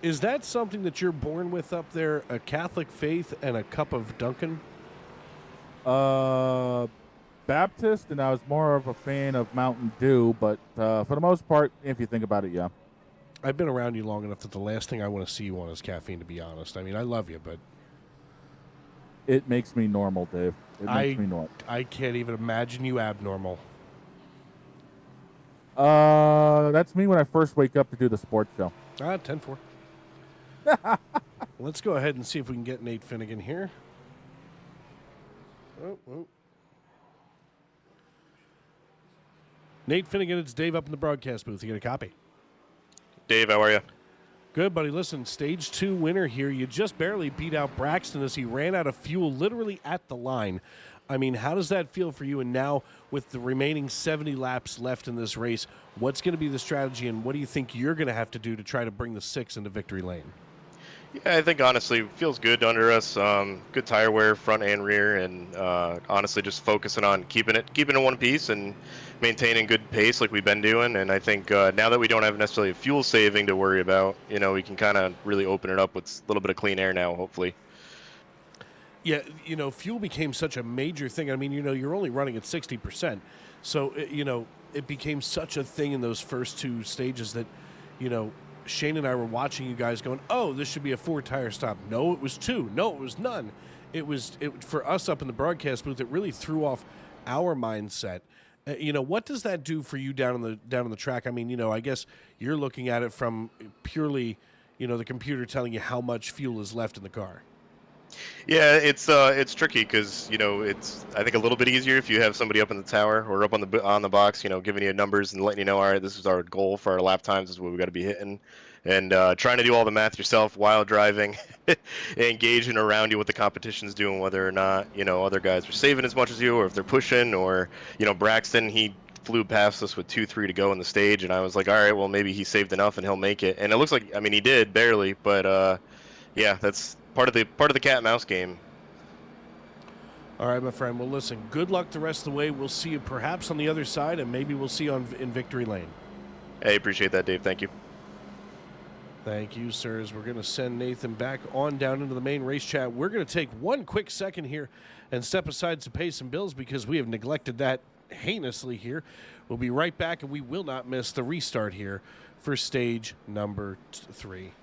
Is that something that you're born with up there, a Catholic faith and a cup of Duncan? Baptist, and I was more of a fan of Mountain Dew, but for the most part, if you think about it, yeah. I've been around you long enough that the last thing I want to see you on is caffeine, to be honest. I mean, I love you, but... It makes me normal, Dave. It makes me normal. I can't even imagine you abnormal. That's me when I first wake up to do the sports show. 10-4. Let's go ahead and see if we can get Nate Finnegan here. Oh. Nate Finnegan, it's Dave up in the broadcast booth. You get a copy. Dave, how are you? Good, buddy. Listen, Stage 2 winner here. You just barely beat out Braxton as he ran out of fuel literally at the line. I mean, how does that feel for you? And now with the remaining 70 laps left in this race, what's going to be the strategy, and what do you think you're going to have to do to try to bring the 6 into victory lane? Yeah, I think honestly it feels good under us. Good tire wear, front and rear, and honestly just focusing on keeping it in one piece and maintaining good pace like we've been doing. And I think now that we don't have necessarily a fuel saving to worry about, we can kind of really open it up with a little bit of clean air now, hopefully. Yeah, fuel became such a major thing. I mean, you're only running at 60%. So, it became such a thing in those first 2 stages that, Shane and I were watching you guys going, oh, this should be a 4-tire stop. No, it was 2. No, it was none. It for us up in the broadcast booth, it really threw off our mindset. What does that do for you down on the track? I mean, I guess you're looking at it from purely, the computer telling you how much fuel is left in the car. Yeah, it's tricky because it's I think a little bit easier if you have somebody up in the tower or up on the box, giving you numbers and letting you know, all right, this is our goal for our lap times, this is what we got to be hitting, and trying to do all the math yourself while driving, engaging around you what the competition's doing, whether or not other guys are saving as much as you, or if they're pushing, or Braxton, he flew past us with 2-3 to go in the stage, and I was like, all right, well maybe he saved enough and he'll make it, and it looks like, I mean, he did barely, but yeah, that's part of the cat and mouse game. All right, my friend. Well, listen, good luck the rest of the way. We'll see you perhaps on the other side, and maybe we'll see you in victory lane. Hey, appreciate that, Dave. Thank you. Thank you, sirs. We're going to send Nathan back on down into the main race chat. We're going to take one quick second here and step aside to pay some bills because we have neglected that heinously here. We'll be right back, and we will not miss the restart here for stage number 3.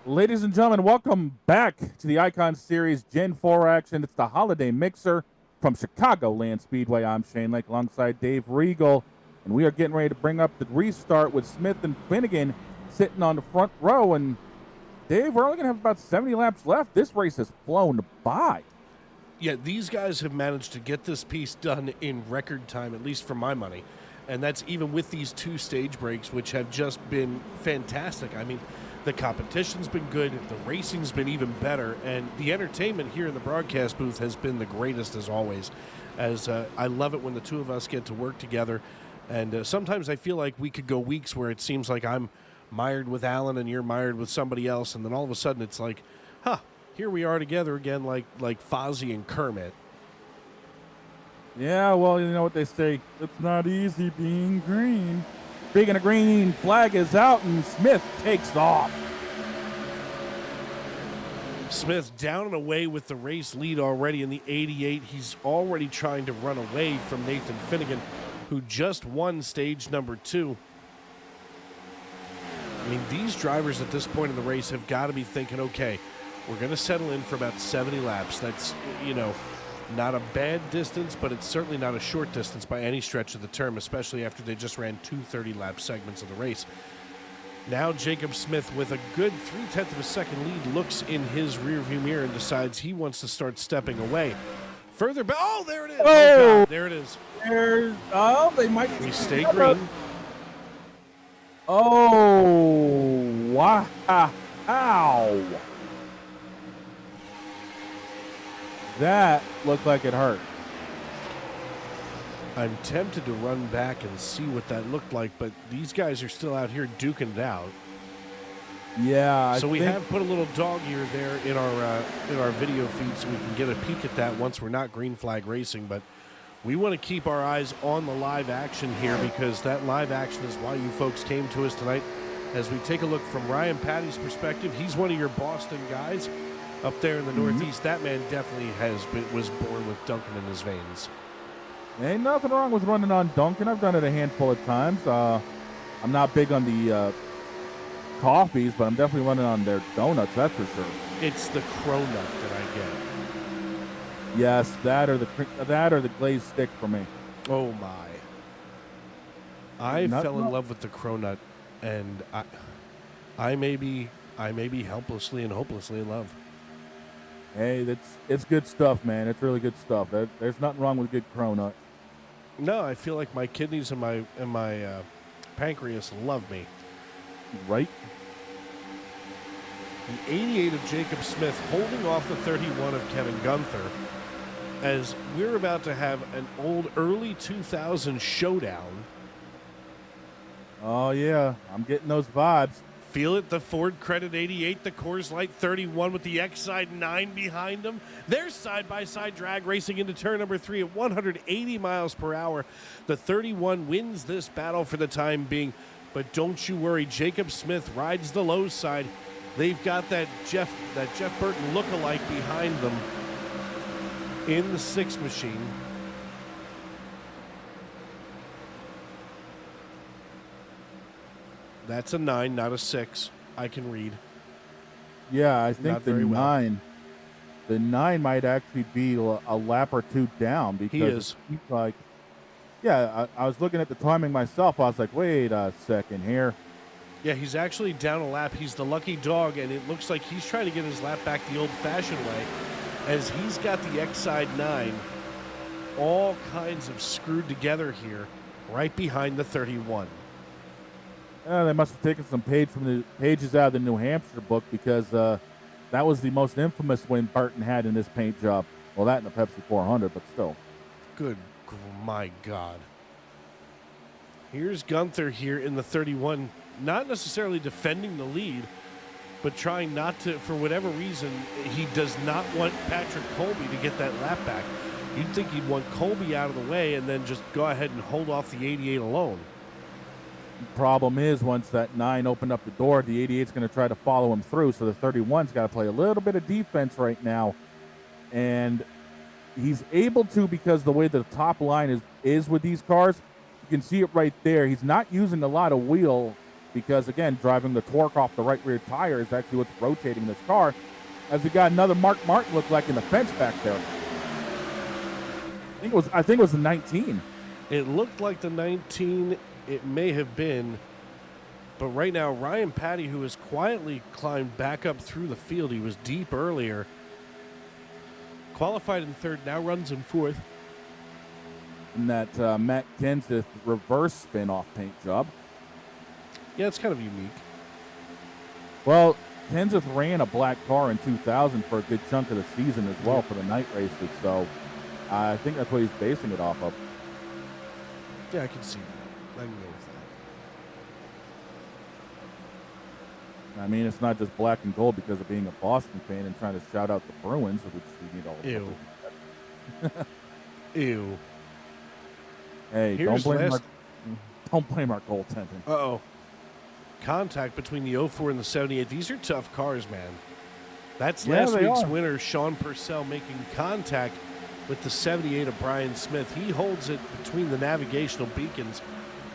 Ladies and gentlemen, welcome back to the Icon Series Gen 4 action. It's the Holiday Mixer from Chicagoland Speedway. I'm Shane Lake alongside Dave Regal, and we are getting ready to bring up the restart with Smith and Finnegan sitting on the front row. And Dave, we're only going to have about 70 laps left. This race has flown by. Yeah, these guys have managed to get this piece done in record time, at least for my money. And that's even with these 2 stage breaks, which have just been fantastic. I mean, the competition's been good, the racing's been even better, and the entertainment here in the broadcast booth has been the greatest as always. As I love it when the 2 of us get to work together, and sometimes I feel like we could go weeks where it seems like I'm mired with Alan and you're mired with somebody else, and then all of a sudden it's like, here we are together again, like Fozzie and Kermit. Yeah, well, you know what they say, it's not easy being green. Speaking of green, flag is out, and Smith takes off. Smith down and away with the race lead already in the 88. He's already trying to run away from Nathan Finnegan, who just won stage number 2. I mean, these drivers at this point in the race have got to be thinking, okay, we're going to settle in for about 70 laps. That's, not a bad distance, but it's certainly not a short distance by any stretch of the term, especially after they just ran 2 30-lap segments of the race. Now Jacob Smith, with a good 0.3 of a second lead, looks in his rearview mirror and decides he wants to start stepping away. Further back, oh, there it is. Oh, God, there it is. They might. We stay green. Oh, wow. That looked like it hurt. I'm tempted to run back and see what that looked like, but these guys are still out here duking it out. Yeah. So we have put a little dog ear there in our video feed so we can get a peek at that once we're not green flag racing, but we want to keep our eyes on the live action here because that live action is why you folks came to us tonight. As we take a look from Ryan Patty's perspective, he's one of your Boston guys up there in the Northeast. That man definitely was born with Duncan in his veins. Ain't nothing wrong with running on Duncan. I've done it a handful of times. I'm not big on the coffees, but I'm definitely running on their donuts, that's for sure. It's the cronut that I get. Yes, that or the glazed stick for me. Oh my! I Nut fell in nut? love with the cronut, and I may be helplessly and hopelessly in love. Hey, it's good stuff, man. It's really good stuff. There's nothing wrong with good cronut. No, I feel like my kidneys and my pancreas love me. Right? The 88 of Jacob Smith holding off the 31 of Kevin Gunther, as we're about to have an old early 2000 showdown. Oh yeah, I'm getting those vibes. Feel it, the Ford Credit 88, the Coors Light 31 with the X-Side 9 behind them. They're side-by-side drag racing into turn number 3 at 180 miles per hour. The 31 wins this battle for the time being, but don't you worry, Jacob Smith rides the low side. They've got that Jeff Burton look-alike behind them in the 6 machine. That's a 9, not a 6. I can read. Yeah, I think Not the very well. 9. The 9 might actually be a lap or two down because He is. he's like, yeah. I was looking at the timing myself. I was like, wait a second here. Yeah, he's actually down a lap. He's the lucky dog, and it looks like he's trying to get his lap back the old-fashioned way, as he's got the X-Side 9 all kinds of screwed together here, right behind the 31. They must have taken some pages out of the New Hampshire book because that was the most infamous win Burton had in this paint job. Well, that and the Pepsi 400, but still. My God. Here's Gunther here in the 31, not necessarily defending the lead, but trying not to, for whatever reason, he does not want Patrick Colby to get that lap back. You'd think he'd want Colby out of the way and then just go ahead and hold off the 88 alone. Problem is, once that 9 opened up the door, the 88's going to try to follow him through, so the 31's got to play a little bit of defense right now. And he's able to, because the way the top line is with these cars, you can see it right there. He's not using a lot of wheel because, again, driving the torque off the right rear tire is actually what's rotating this car, as we got another Mark Martin look like in the fence back there. I think it was the 19. It looked like the 19. It may have been, but right now Ryan Patty, who has quietly climbed back up through the field, he was deep earlier, qualified in 3rd, now runs in 4th. And that Matt Kenseth reverse spin-off paint job. Yeah, it's kind of unique. Well, Kenseth ran a black car in 2000 for a good chunk of the season as well for the night races, so I think that's what he's basing it off of. Yeah, I can see that. I can go with that. I mean, it's not just black and gold because of being a Boston fan and trying to shout out the Bruins, which we need all the Ew. Ew. Hey, Here's don't blame our goaltending. Uh-oh. Contact between the 04 and the 78. These are tough cars, man. That's last week's winner, Sean Purcell, making contact with the 78 of Brian Smith. He holds it between the navigational beacons.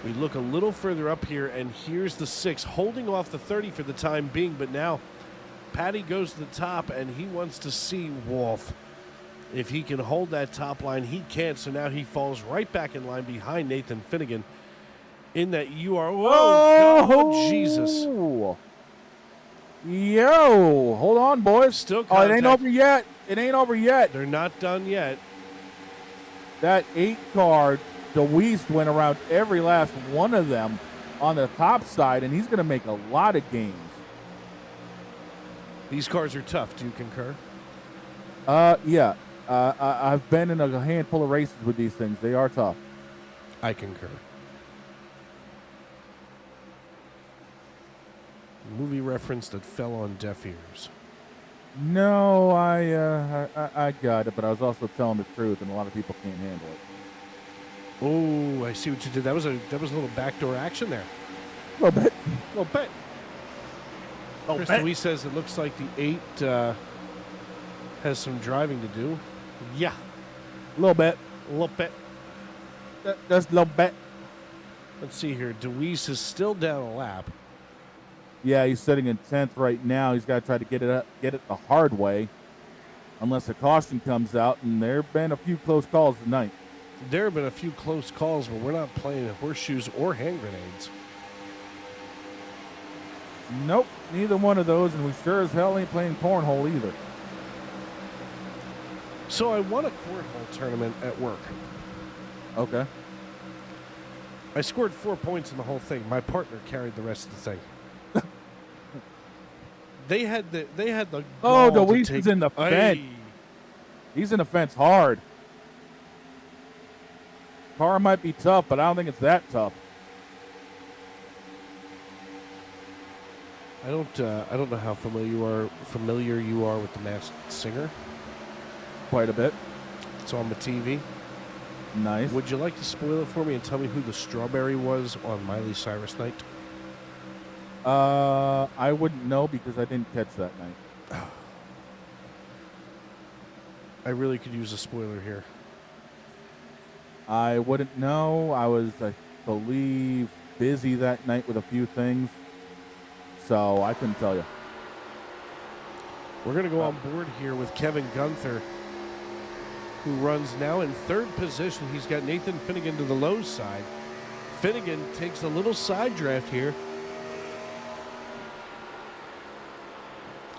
We look a little further up here, and here's the 6, holding off the 30 for the time being, but now Patty goes to the top, and he wants to see Wolf. If he can hold that top line, he can't, so now he falls right back in line behind Nathan Finnegan in that UR. Whoa, God, Jesus. Yo, hold on, boys. Still Oh, it contact. ain't over yet. It ain't over yet. They're not done yet. That 8 car, DeWeese went around every last one of them on the top side, and he's going to make a lot of gains. These cars are tough. Do you concur? Yeah. I've been in a handful of races with these things. They are tough. I concur. Movie reference that fell on deaf ears. No, I got it, but I was also telling the truth, and a lot of people can't handle it. Oh, I see what you did. That was a little backdoor action there. A little bit. Chris Louise says it looks like the 8 has some driving to do. Yeah, A little bit. a little bit. Just a little bit. Let's see here. DeWeese is still down a lap. Yeah, he's sitting in 10th right now. He's got to try to get it the hard way, unless a caution comes out. And there have been a few close calls tonight. There have been a few close calls, but we're not playing horseshoes or hand grenades. Nope, neither one of those, and we sure as hell ain't playing cornhole either. So I won a cornhole tournament at work. Okay. I scored 4 points in the whole thing. My partner carried the rest of the thing. They had the Oh, gall to Deweese take- is in the fence. Ay. He's in the fence hard. Car might be tough, but I don't think it's that tough. I don't know how familiar you are with The Masked Singer. Quite a bit. It's on the TV. Nice. Would you like to spoil it for me and tell me who the strawberry was on Miley Cyrus night? I wouldn't know because I didn't catch that night. I really could use a spoiler here. I wouldn't know. I was, I believe, busy that night with a few things, so I couldn't tell you. We're going to go on board here with Kevin Gunther, who runs now in third position. He's got Nathan Finnegan to the low side. Finnegan takes a little side draft here.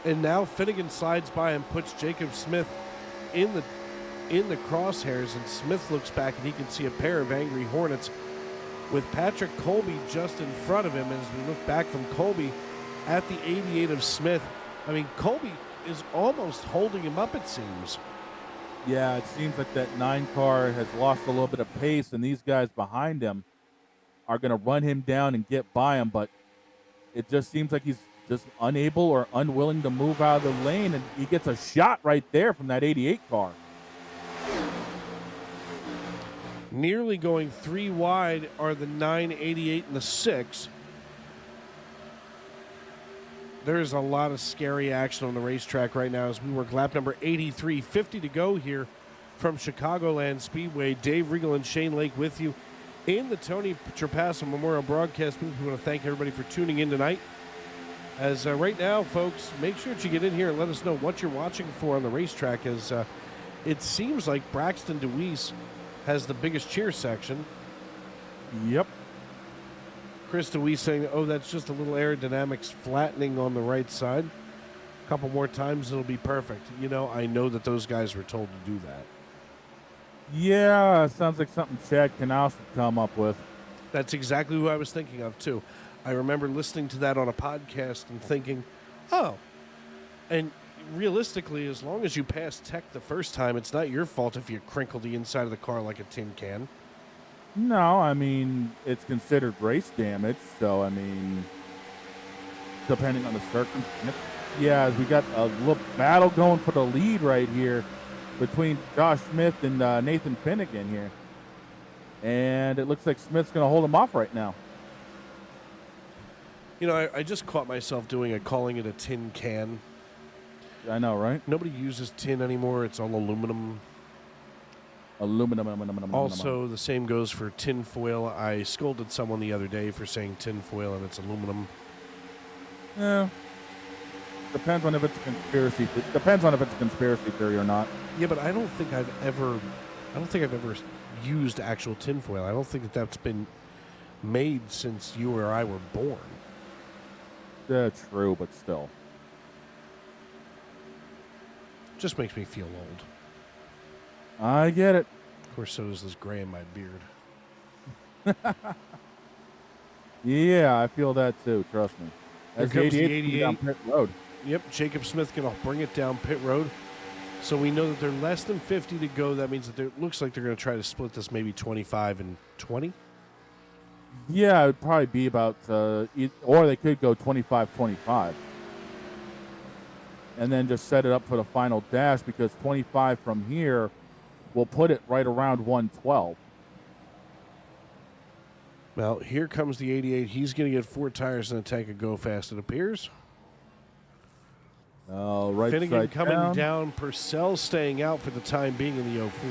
And now Finnegan slides by and puts Jacob Smith in the crosshairs, and Smith looks back and he can see a pair of angry Hornets with Patrick Colby just in front of him. As we look back from Colby at the 88 of Smith, I mean, Colby is almost holding him up, it seems. Yeah, it seems like that 9 car has lost a little bit of pace, and these guys behind him are going to run him down and get by him, but it just seems like he's just unable or unwilling to move out of the lane, and he gets a shot right there from that 88 car. Nearly going 3 wide are the 988 and the 6. There's a lot of scary action on the racetrack right now as we work lap number 83. 50 to go here from Chicagoland Speedway. Dave Regal and Shane Lake with you in the Tony Trapasso Memorial Broadcast booth. We want to thank everybody for tuning in tonight. As right now, folks, make sure that you get in here and let us know what you're watching for on the racetrack, as it seems like Braxton Deweese has the biggest cheer section. Yep. Chris DeWeese saying, oh, that's just a little aerodynamics flattening on the right side. A couple more times, it'll be perfect. You know, I know that those guys were told to do that. Yeah, sounds like something Chad Knaus would come up with. That's exactly who I was thinking of, too. I remember listening to that on a podcast and thinking, oh, and realistically, as long as you pass tech the first time, it's not your fault if you crinkle the inside of the car like a tin can. No, I mean, it's considered race damage, so, I mean, depending on the circumstance. Yeah, as we got a little battle going for the lead right here between Josh Smith and Nathan Finnegan here. And it looks like Smith's going to hold him off right now. You know, I just caught myself calling it a tin can. I know, right? Nobody uses tin anymore. It's all aluminum. Also, the same goes for tin foil. I scolded someone the other day for saying tin foil and it's aluminum. Yeah. Depends on if it's a conspiracy. Depends on if it's a conspiracy theory or not. Yeah, but I don't think I've ever used actual tin foil. I don't think that that's been made since you or I were born. Yeah, true, but still. Just makes me feel old. I get it. Of course, so does this gray in my beard. Yeah, I feel that too. Trust me. Here As comes the 88 down 88. pit road. Yep, Jacob Smith going to bring it down pit road. So we know that they're less than 50 to go. That means that it looks like they're going to try to split this maybe 25 and 20. Yeah, it would probably be about, or they could go 25-25. And then just set it up for the final dash, because 25 from here will put it right around 112. Well, here comes the 88. He's going to get 4 tires and a tank of Go Fast, it appears. Right Finnegan side coming down. Purcell staying out for the time being in the 04.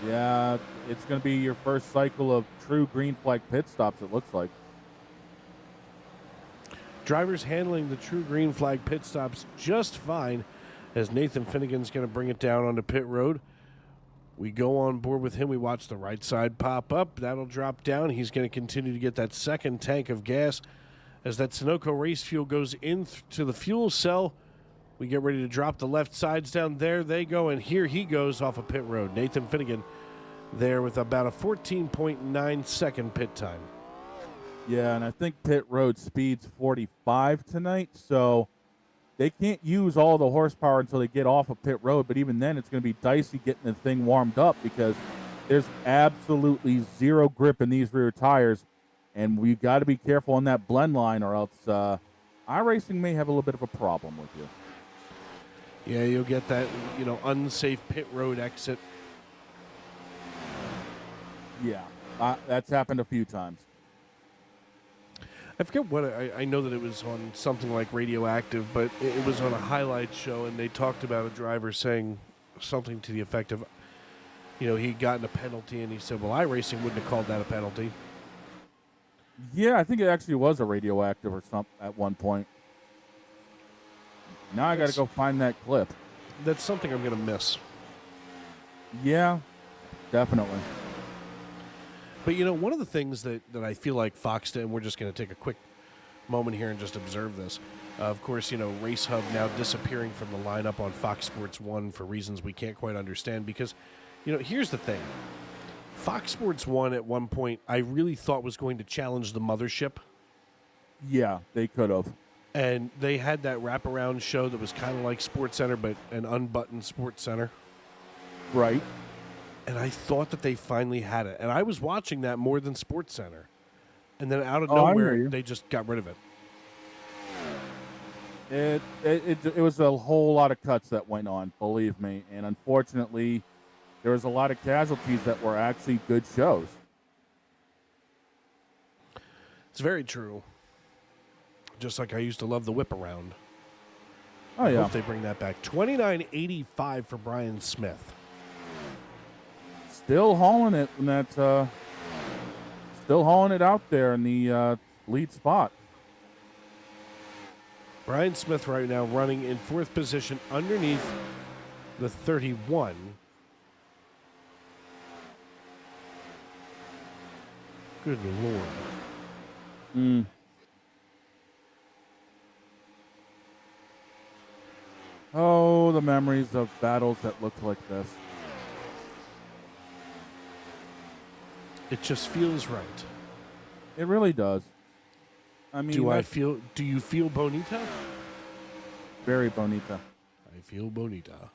Yeah, it's going to be your first cycle of true green flag pit stops, it looks like. Drivers handling the true green flag pit stops just fine, as Nathan Finnegan's going to bring it down onto pit road. We go on board with him. We watch the right side pop up. That'll drop down. He's going to continue to get that second tank of gas. As that Sunoco race fuel goes into the fuel cell, we get ready to drop the left sides down. There they go, and here he goes off of pit road. Nathan Finnegan there with about a 14.9 second pit time. Yeah, and I think pit road speed's 45 tonight, so they can't use all the horsepower until they get off of pit road, but even then it's going to be dicey getting the thing warmed up because there's absolutely zero grip in these rear tires, and we've got to be careful on that blend line or else iRacing may have a little bit of a problem with you. Yeah, you'll get that, unsafe pit road exit. Yeah, that's happened a few times. I forget what I know that it was on something like Radioactive, but it was on a highlight show, and they talked about a driver saying something to the effect of, he'd gotten a penalty, and he said, well, iRacing wouldn't have called that a penalty. Yeah, I think it actually was a Radioactive or something at one point. Now I got to go find that clip. That's something I'm going to miss. Yeah, definitely. But, one of the things that I feel like Fox did, and we're just going to take a quick moment here and just observe this. Of course, Race Hub now disappearing from the lineup on Fox Sports 1 for reasons we can't quite understand because, here's the thing. Fox Sports 1 at one point I really thought was going to challenge the mothership. Yeah, they could have. And they had that wraparound show that was kind of like SportsCenter, but an unbuttoned SportsCenter. Right. And I thought that they finally had it. And I was watching that more than SportsCenter. And then out of nowhere, they just got rid of it. It was a whole lot of cuts that went on, believe me. And unfortunately, there was a lot of casualties that were actually good shows. It's very true. Just like I used to love the whip around. Oh, yeah. I hope they bring that back. $29.85 for Brian Smith. Still hauling it, and that's still hauling it out there in the lead spot. Brian Smith right now running in fourth position underneath the 31. Good Lord. Oh, the memories of battles that looked like this. It just feels right. It really does. I mean, do you feel bonita? Very bonita. I feel bonita.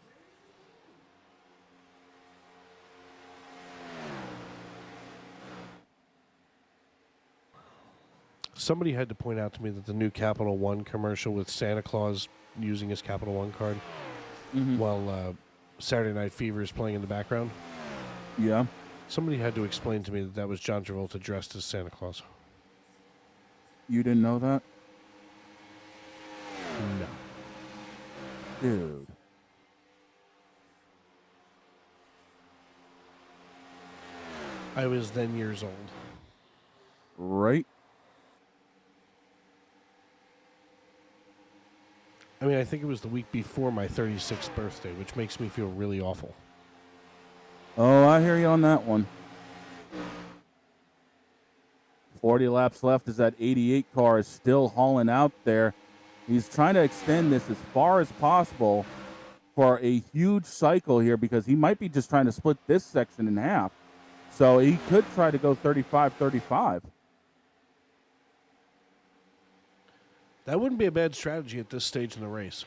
Somebody had to point out to me that the new Capital One commercial with Santa Claus using his Capital One card while Saturday Night Fever is playing in the background. Yeah. Somebody had to explain to me that was John Travolta dressed as Santa Claus. You didn't know that? No. Dude. I was then years old. Right? I mean, I think it was the week before my 36th birthday, which makes me feel really awful. Oh, I hear you on that one. 40 laps left as that 88 car is still hauling out there. He's trying to extend this as far as possible for a huge cycle here because he might be just trying to split this section in half. So he could try to go 35-35. That wouldn't be a bad strategy at this stage in the race.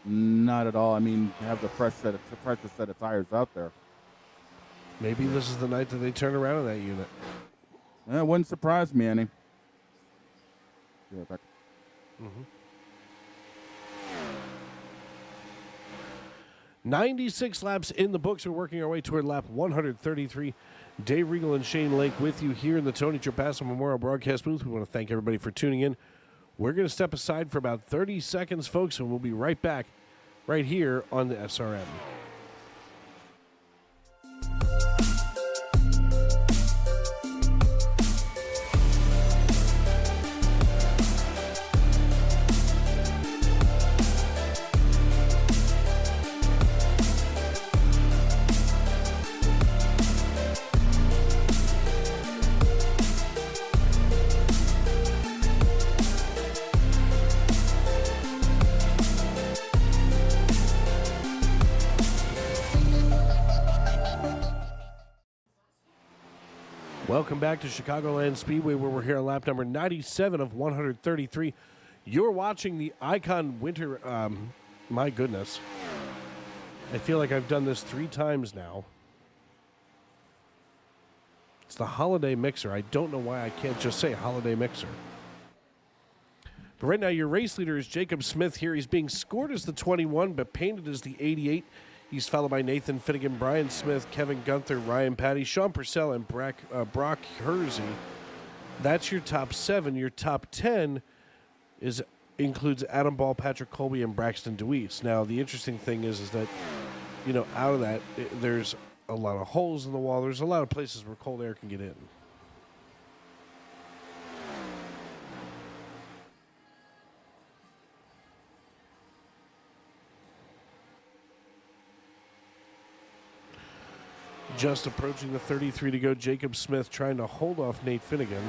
Not at all. I mean, have the freshest set of tires out there. Maybe this is the night that they turn around in that unit. That wouldn't surprise me any. Be right back. 96 laps in the books. We're working our way toward lap 133. Dave Regal and Shane Lake with you here in the Tony Trapasso Memorial Broadcast booth. We want to thank everybody for tuning in. We're going to step aside for about 30 seconds, folks, and we'll be right back right here on the SRM. Welcome back to Chicagoland Speedway, where we're here on lap number 97 of 133. You're watching the Icon Winter. My goodness. I feel like I've done this 3 times now. It's the Holiday Mixer. I don't know why I can't just say Holiday Mixer. But right now, your race leader is Jacob Smith here. He's being scored as the 21, but painted as the 88. He's followed by Nathan Finnegan, Brian Smith, Kevin Gunther, Ryan Patty, Sean Purcell, and Brock Hersey. That's your top 7. Your top 10 includes Adam Ball, Patrick Colby, and Braxton DeWeese. Now, the interesting thing is that, out of that, there's a lot of holes in the wall. There's a lot of places where cold air can get in. Just approaching the 33 to go, Jacob Smith trying to hold off Nate Finnegan.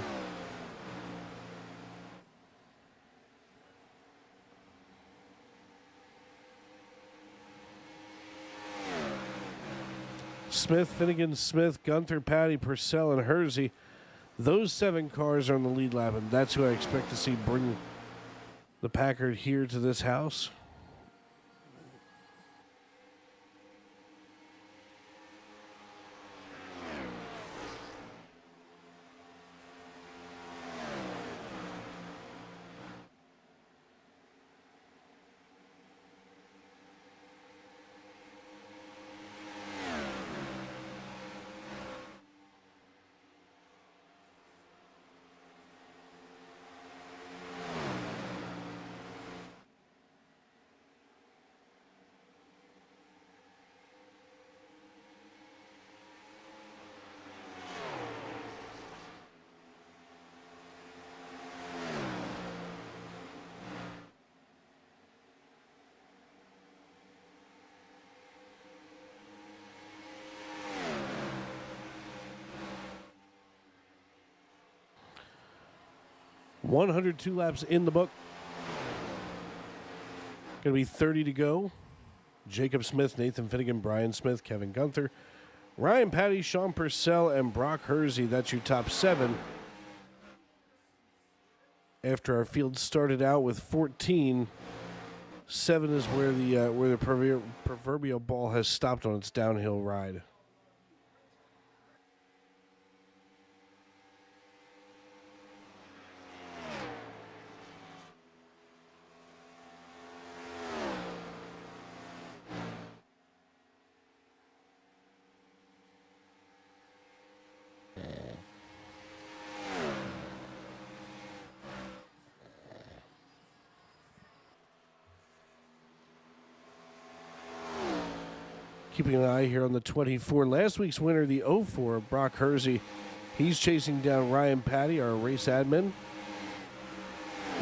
Smith, Finnegan, Smith, Gunther, Patty, Purcell, and Hersey. Those 7 cars are on the lead lap, and that's who I expect to see bring the Packard here to this house. $102 laps in the book. Going to be 30 to go. Jacob Smith, Nathan Finnegan, Brian Smith, Kevin Gunther, Ryan Patty, Sean Purcell, and Brock Hersey. That's your top 7. After our field started out with 14, 7 is where the proverbial ball has stopped on its downhill ride. Keeping an eye here on the 24. Last week's winner, the 04, Brock Hersey. He's chasing down Ryan Patty, our race admin.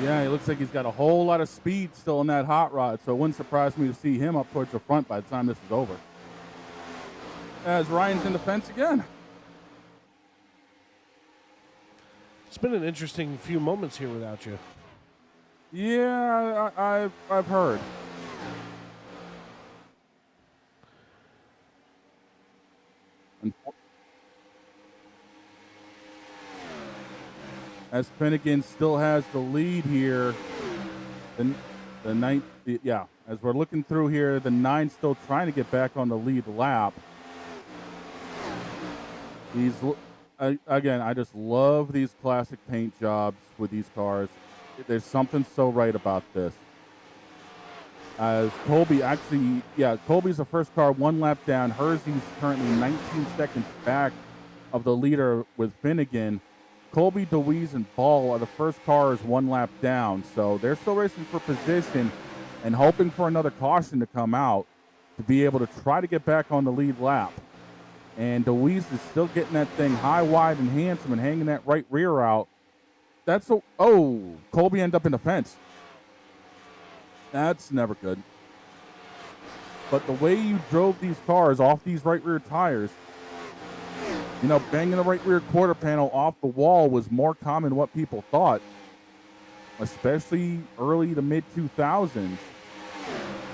Yeah, he looks like he's got a whole lot of speed still in that hot rod, so it wouldn't surprise me to see him up towards the front by the time this is over. As Ryan's in the fence again. It's been an interesting few moments here without you. Yeah, I've heard. As Finnegan still has the lead here, as we're looking through here, the 9 still trying to get back on the lead lap. I just love these classic paint jobs with these cars. There's something so right about this. As Colby's the first car 1 lap down. Hersey's currently 19 seconds back of the leader with Finnegan. Colby, DeWeese, and Ball are the first cars 1 lap down, so they're still racing for position and hoping for another caution to come out to be able to try to get back on the lead lap. And DeWeese is still getting that thing high, wide, and handsome and hanging that right rear out. Colby ended up in the fence. That's never good. But the way you drove these cars off these right rear tires, banging the right rear quarter panel off the wall was more common than what people thought, especially early to mid-2000s,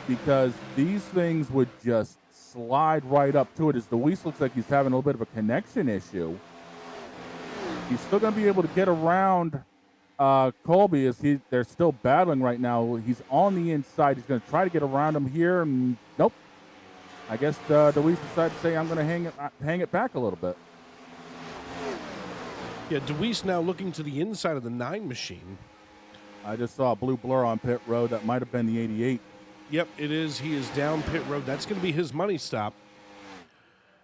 because these things would just slide right up to it. As DeWeese looks like he's having a little bit of a connection issue. he's still going to be able to get around Colby as they're still battling right now. He's on the inside. He's going to try to get around him here. And nope. I guess DeWeese decided to say, I'm going to hang it back a little bit. Yeah, DeWeese now looking to the inside of the 9 machine. I just saw a blue blur on pit road. That might have been the 88. Yep, it is. He is down pit road. That's going to be his money stop,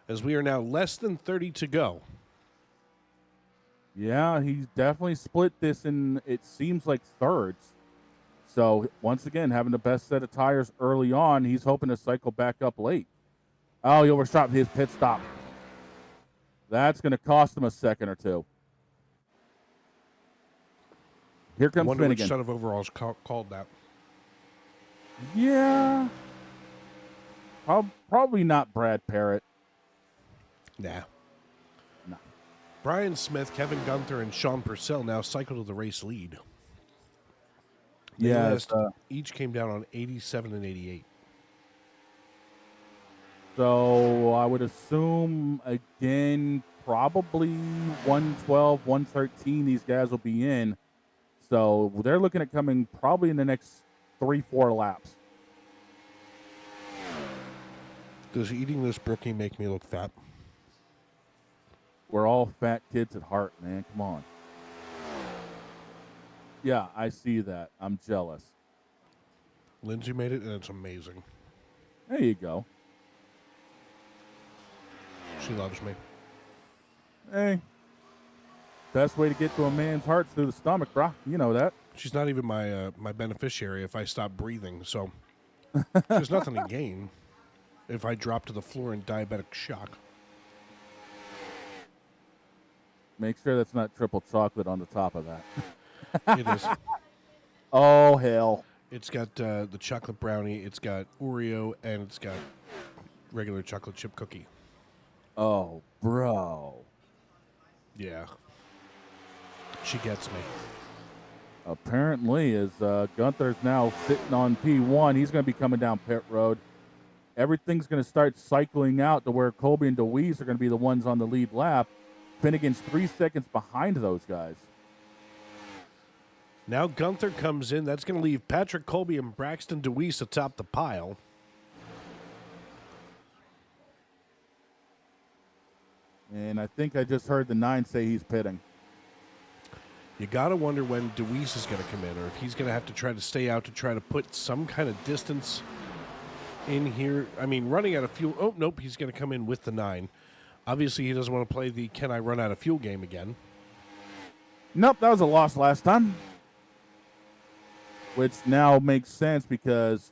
as we are now less than 30 to go. Yeah, he's definitely split this in, it seems like, thirds. So, once again, having the best set of tires early on, he's hoping to cycle back up late. Oh, he overshot his pit stop. That's going to cost him a second or two. Here comes I wonder Finnegan. which set of overalls called that. Yeah. Probably not Brad Parrott. Nah. No. Brian Smith, Kevin Gunther, and Sean Purcell now cycle to the race lead. Yeah. Each came down on 87 and 88. So I would assume, again, probably 112, 113 these guys will be in. So they're looking at coming probably in the next 3-4 laps. Does eating this brookie make me look fat? We're all fat kids at heart, man. Come on. Yeah, I see that. I'm jealous. Lindsay made it, and it's amazing. There you go. She loves me. Hey. Best way to get to a man's heart's through the stomach, brah. You know that. She's not even my my beneficiary if I stop breathing, so there's nothing to gain if I drop to the floor in diabetic shock. Make sure that's not triple chocolate on the top of that. It is. Oh, hell. It's got the chocolate brownie, it's got Oreo, and it's got regular chocolate chip cookie. Oh, bro. Yeah. She gets me. Apparently, as Gunther's now sitting on P1, he's going to be coming down pit road. Everything's going to start cycling out to where Colby and DeWeese are going to be the ones on the lead lap. Finnegan's 3 seconds behind those guys. Now Gunther comes in. That's going to leave Patrick Colby and Braxton DeWeese atop the pile. And I think I just heard the 9 say he's pitting. You got to wonder when DeWeese is going to come in, or if he's going to have to try to stay out to try to put some kind of distance in here. I mean, running out of fuel. Oh, nope, he's going to come in with the 9. Obviously, he doesn't want to play the can I run out of fuel game again. Nope, that was a loss last time. Which now makes sense because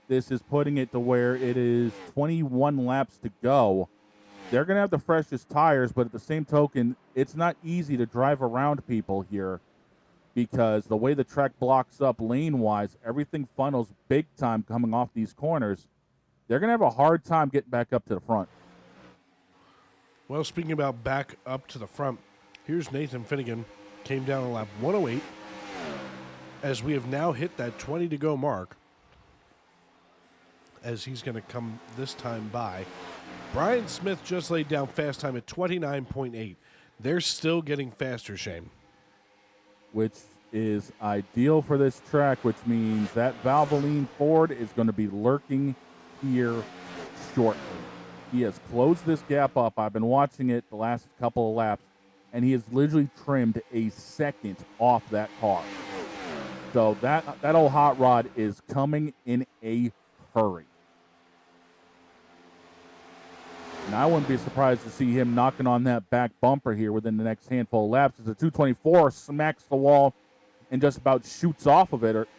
this is putting it to where it is 21 laps to go. They're going to have the freshest tires, but at the same token, it's not easy to drive around people here because the way the track blocks up lane-wise, everything funnels big time coming off these corners. They're going to have a hard time getting back up to the front. Well, speaking about back up to the front, here's Nathan Finnegan. Came down on lap 108 as we have now hit that 20 to go mark as he's going to come this time by. Brian Smith just laid down fast time at 29.8. They're still getting faster, Shane. Which is ideal for this track, which means that Valvoline Ford is going to be lurking here shortly. He has closed this gap up. I've been watching it the last couple of laps, and he has literally trimmed a second off that car. So that old hot rod is coming in a hurry. And I wouldn't be surprised to see him knocking on that back bumper here within the next handful of laps as the 224 smacks the wall and just about shoots off of it.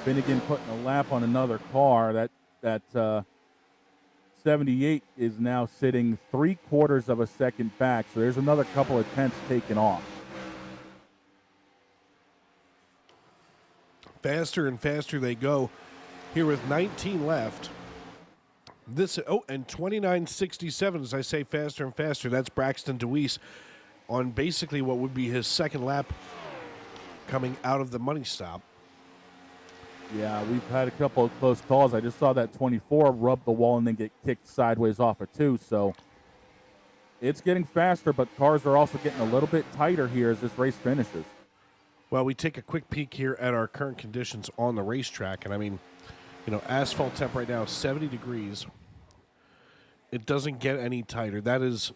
Finnegan putting a lap on another car. That 78 is now sitting 3/4 of a second back. So there's another couple of tenths taken off. Faster and faster they go here with 19 left. And 29.67, as I say, faster and faster. That's Braxton DeWeese on basically what would be his second lap coming out of the money stop. Yeah, we've had a couple of close calls. I just saw that 24 rub the wall and then get kicked sideways off of 2. So it's getting faster, but cars are also getting a little bit tighter here as this race finishes. Well, we take a quick peek here at our current conditions on the racetrack. And I mean, asphalt temp right now is 70 degrees. It doesn't get any tighter. That is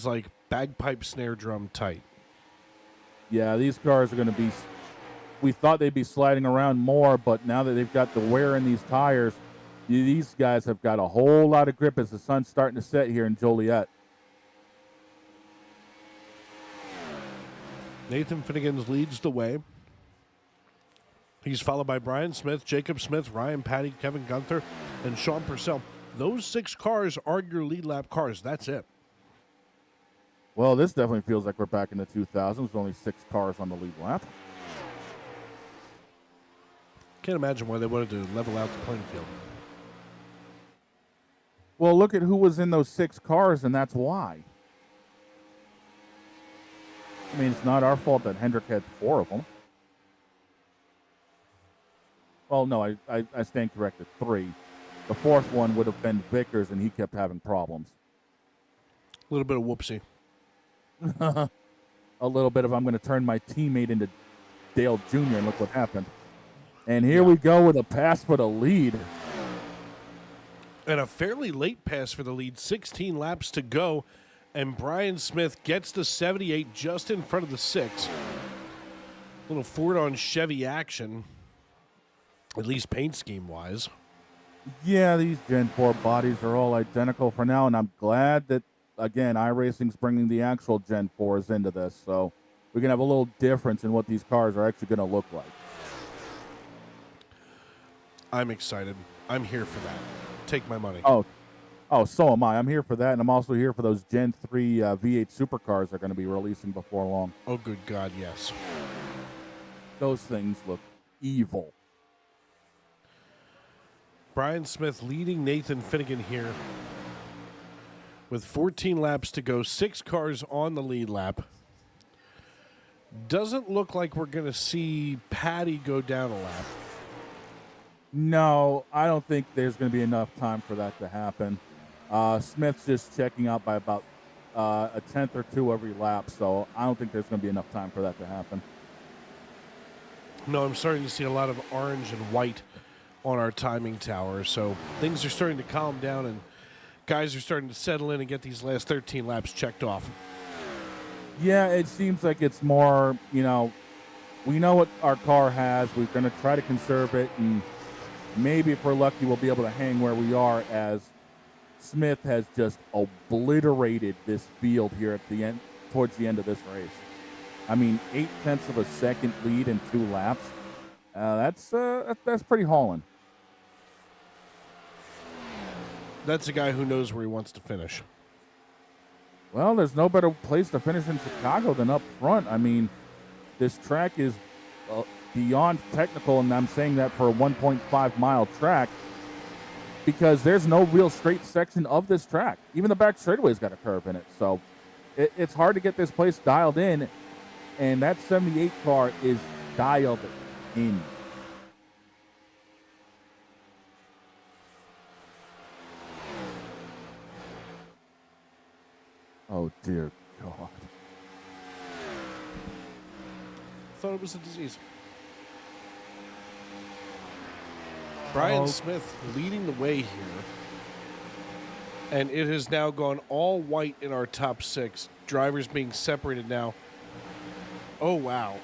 like bagpipe snare drum tight. Yeah, these cars are going to be, we thought they'd be sliding around more, but now that they've got the wear in these tires, these guys have got a whole lot of grip as the sun's starting to set here in Joliet. Nathan Finnegan leads the way. He's followed by Brian Smith, Jacob Smith, Ryan Patty, Kevin Gunther, and Sean Purcell. Those 6 cars are your lead lap cars. That's it. Well, this definitely feels like we're back in the 2000s. There's only 6 cars on the lead lap. Can't imagine why they wanted to level out the playing field. Well, look at who was in those 6 cars, and that's why. I mean, it's not our fault that Hendrick had 4 of them. Well, no, I stand corrected. 3. The 4th one would have been Vickers, and he kept having problems. A little bit of whoopsie. A little bit of I'm going to turn my teammate into Dale Jr., and look what happened. And here we go with a pass for the lead. And a fairly late pass for the lead. 16 laps to go. And Brian Smith gets the 78 just in front of the 6. Little Ford on Chevy action, at least paint scheme-wise. Yeah, these Gen 4 bodies are all identical for now, and I'm glad that, again, iRacing's bringing the actual Gen 4s into this, so we can have a little difference in what these cars are actually going to look like. I'm excited. I'm here for that. Take my money. Oh, so am I. I'm here for that, and I'm also here for those Gen 3 V8 supercars they're going to be releasing before long. Oh, good God, yes. Those things look evil. Brian Smith leading Nathan Finnegan here with 14 laps to go, 6 cars on the lead lap. Doesn't look like we're going to see Patty go down a lap. No, I don't think there's going to be enough time for that to happen. Smith's just checking out by about a tenth or 2 every lap, so I don't think there's going to be enough time for that to happen. No, I'm starting to see a lot of orange and white on our timing tower, so things are starting to calm down and guys are starting to settle in and get these last 13 laps checked off. Yeah, it seems like it's more, we know what our car has. We're going to try to conserve it, and maybe if we're lucky, we'll be able to hang where we are as Smith has just obliterated this field here at the end, towards the end of this race. I mean, 0.8 of a second lead in 2 laps. That's pretty hauling. That's a guy who knows where he wants to finish. Well, there's no better place to finish in Chicago than up front. I mean, this track is beyond technical, and I'm saying that for a 1.5-mile track because there's no real straight section of this track. Even the back straightaway's got a curve in it, so it's hard to get this place dialed in, and that 78 car is dialed in. Oh, dear God. Thought it was a disease. Brian Smith leading the way here. And it has now gone all white in our top 6. Drivers being separated now. Oh, wow.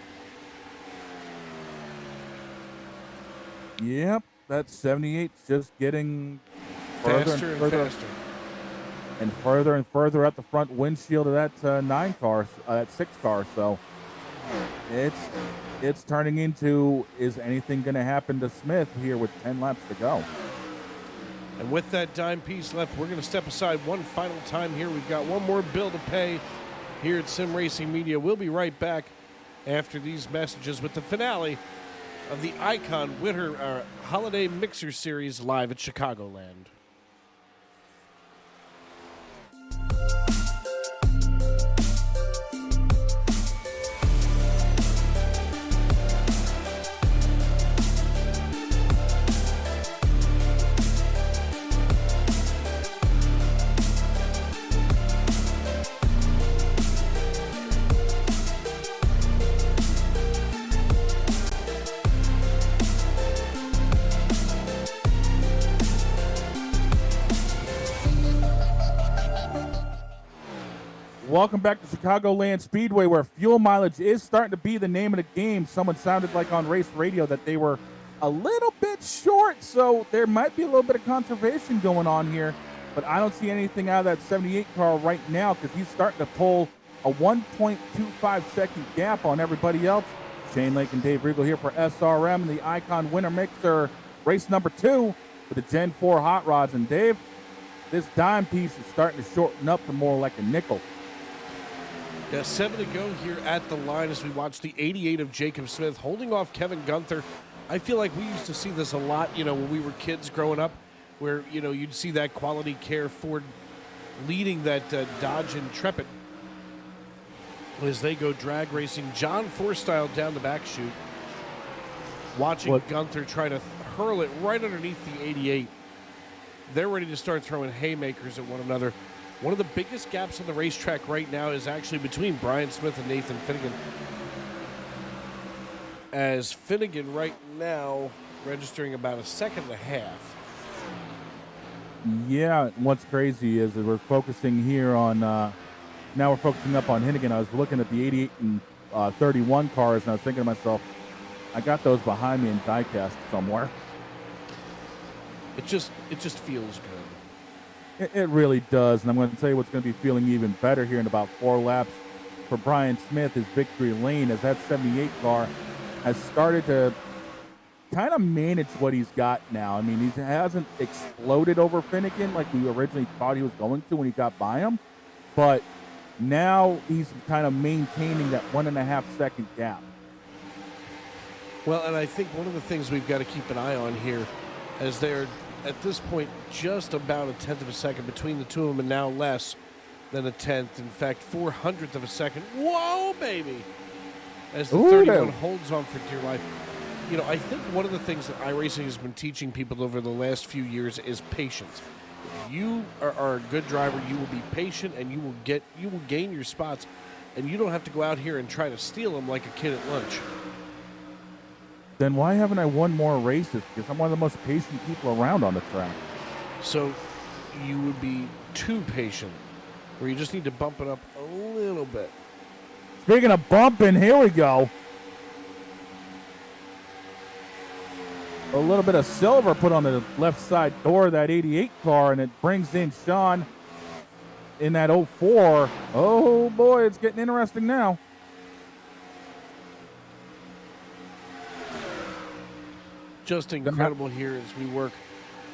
Yep, that 78's just getting Faster and faster. And further at the front windshield of that 9 car, that 6 car. So it's turning into, is anything going to happen to Smith here with 10 laps to go? And with that dime piece left, we're going to step aside one final time here. We've got one more bill to pay here at Sim Racing Media. We'll be right back after these messages with the finale of the Icon Winter Holiday Mixer Series live at Chicagoland. Welcome back to Chicagoland Speedway, where fuel mileage is starting to be the name of the game. Someone sounded like on race radio that they were a little bit short, so there might be a little bit of conservation going on here, but I don't see anything out of that 78 car right now because he's starting to pull a 1.25 second gap on everybody else. Shane Lake and Dave Regal here for SRM, the Icon Winter Mixer, race number 2 with the Gen 4 hot rods. And Dave, this dime piece is starting to shorten up to more like a nickel. Yeah, 7 to go here at the line as we watch the 88 of Jacob Smith holding off Kevin Gunther. I feel like we used to see this a lot, when we were kids growing up, where, you'd see that quality care Ford leading that Dodge Intrepid as they go drag racing. Gen4 style down the back chute. Watching Gunther try to hurl it right underneath the 88. They're ready to start throwing haymakers at one another. One of the biggest gaps on the racetrack right now is actually between Brian Smith and Nathan Finnegan. As Finnegan right now registering about a second and a half. Yeah, what's crazy is that we're focusing here on, now we're focusing up on Finnegan. I was looking at the 88 and 31 cars, and I was thinking to myself, I got those behind me in diecast somewhere. It just feels good. It really does, and I'm going to tell you what's going to be feeling even better here in about 4 laps for Brian Smith, his victory lane, as that 78 car has started to kind of manage what he's got now. I mean, he hasn't exploded over Finnegan like we originally thought he was going to when he got by him, but now he's kind of maintaining that 1.5 second gap. Well, and I think one of the things we've got to keep an eye on here, as they're at this point just about a tenth of a second between the two of them, and now less than a tenth. In fact, 400th of a second. Whoa, baby! As the 31 holds on for dear life. I think one of the things that iRacing has been teaching people over the last few years is patience. If you are a good driver, you will be patient, and you will gain your spots, and you don't have to go out here and try to steal them like a kid at lunch. Then why haven't I won more races? Because I'm one of the most patient people around on the track. So you would be too patient, where you just need to bump it up a little bit. Speaking of bumping, here we go. A little bit of silver put on the left side door of that 88 car, and it brings in Sean in that 04. Oh, boy, it's getting interesting now. Just incredible here as we work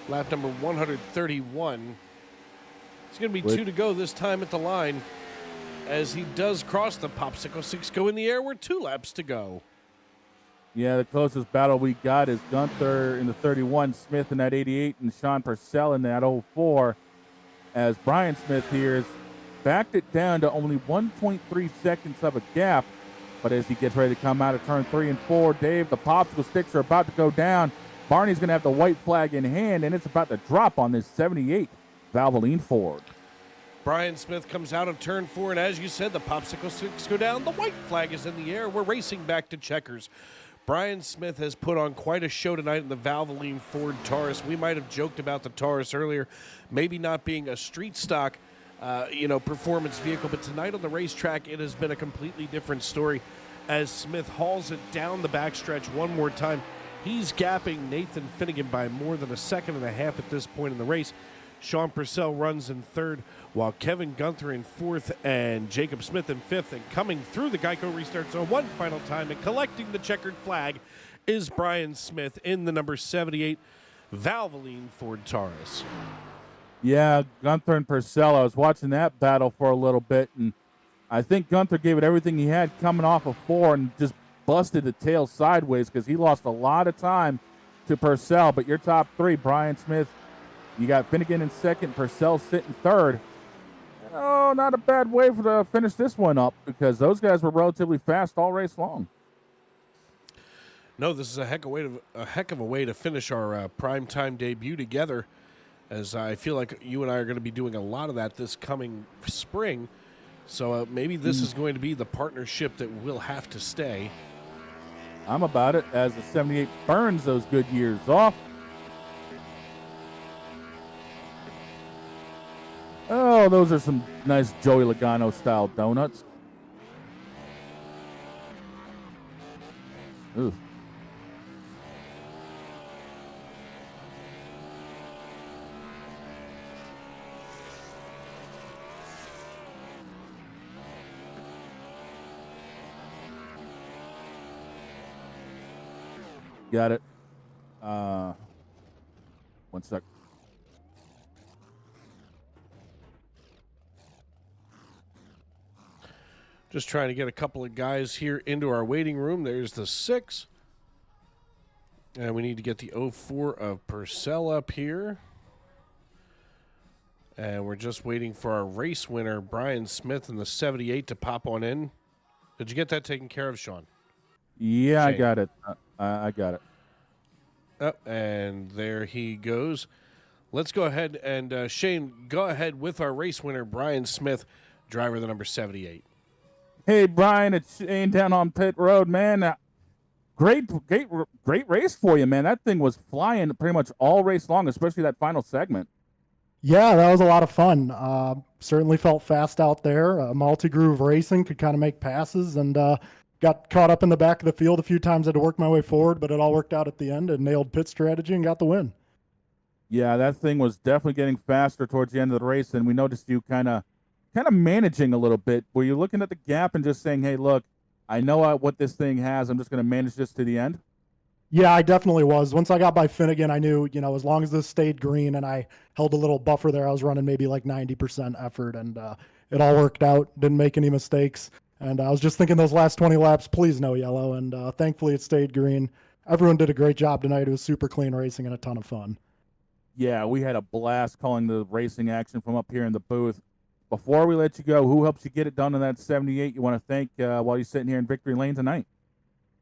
lap number 131. It's going to be 2 to go this time at the line as he does cross the popsicle. 6 go in the air. We're 2 laps to go. Yeah, the closest battle we got is Gunther in the 31, Smith in that 88, and Sean Purcell in that 04. As Brian Smith here has backed it down to only 1.3 seconds of a gap. But as he gets ready to come out of turn 3 and 4, Dave, the popsicle sticks are about to go down. Barney's going to have the white flag in hand, and it's about to drop on this 78 Valvoline Ford. Brian Smith comes out of turn 4, and as you said, the popsicle sticks go down. The white flag is in the air. We're racing back to checkers. Brian Smith has put on quite a show tonight in the Valvoline Ford Taurus. We might have joked about the Taurus earlier, maybe not being a street stock performance vehicle, but tonight on the racetrack, it has been a completely different story as Smith hauls it down the backstretch one more time. He's gapping Nathan Finnegan by more than a second and a half at this point in the race. Sean Purcell runs in 3rd, while Kevin Gunther in 4th and Jacob Smith in 5th. And coming through the Geico restart zone one final time and collecting the checkered flag is Brian Smith in the number 78 Valvoline Ford Taurus. Yeah, Gunther and Purcell. I was watching that battle for a little bit, and I think Gunther gave it everything he had coming off of 4 and just busted the tail sideways because he lost a lot of time to Purcell. But your top 3, Brian Smith, you got Finnegan in 2nd, Purcell sitting 3rd. Oh, not a bad way to finish this one up because those guys were relatively fast all race long. No, this is a heck of a way to finish our primetime debut together, as I feel like you and I are going to be doing a lot of that this coming spring. So maybe this is going to be the partnership that will have to stay. I'm about it as the 78 burns those good years off. Oh, Oh, those are some nice Joey Logano-style donuts. Ooh. Got it. 1 sec. Just trying to get a couple of guys here into our waiting room. There's the 6. And we need to get the 04 of Purcell up here. And we're just waiting for our race winner, Brian Smith, in the 78 to pop on in. Did you get that taken care of, Sean? Yeah, Shane. I got it. I got it. Oh, and there he goes. Let's go ahead and, Shane, go ahead with our race winner, Brian Smith, driver the number 78. Hey, Brian, it's Shane down on pit road, man. Great race for you, man. That thing was flying pretty much all race long, especially that final segment. Yeah, that was a lot of fun. Certainly felt fast out there. Multi-groove racing, could kind of make passes, and got caught up in the back of the field a few times. Had to work my way forward, but it all worked out at the end and nailed pit strategy and got the win. Yeah, that thing was definitely getting faster towards the end of the race, and we noticed you kind of managing a little bit. Were you looking at the gap and just saying, hey, look, I know what this thing has. I'm just going to manage this to the end? Yeah, I definitely was. Once I got by Finnegan, I knew, as long as this stayed green and I held a little buffer there, I was running maybe like 90% effort, and it all worked out. Didn't make any mistakes. And I was just thinking those last 20 laps, please no yellow. And thankfully it stayed green. Everyone did a great job tonight. It was super clean racing and a ton of fun. Yeah, we had a blast calling the racing action from up here in the booth. Before we let you go, who helps you get it done in that 78 you want to thank while you're sitting here in victory lane tonight?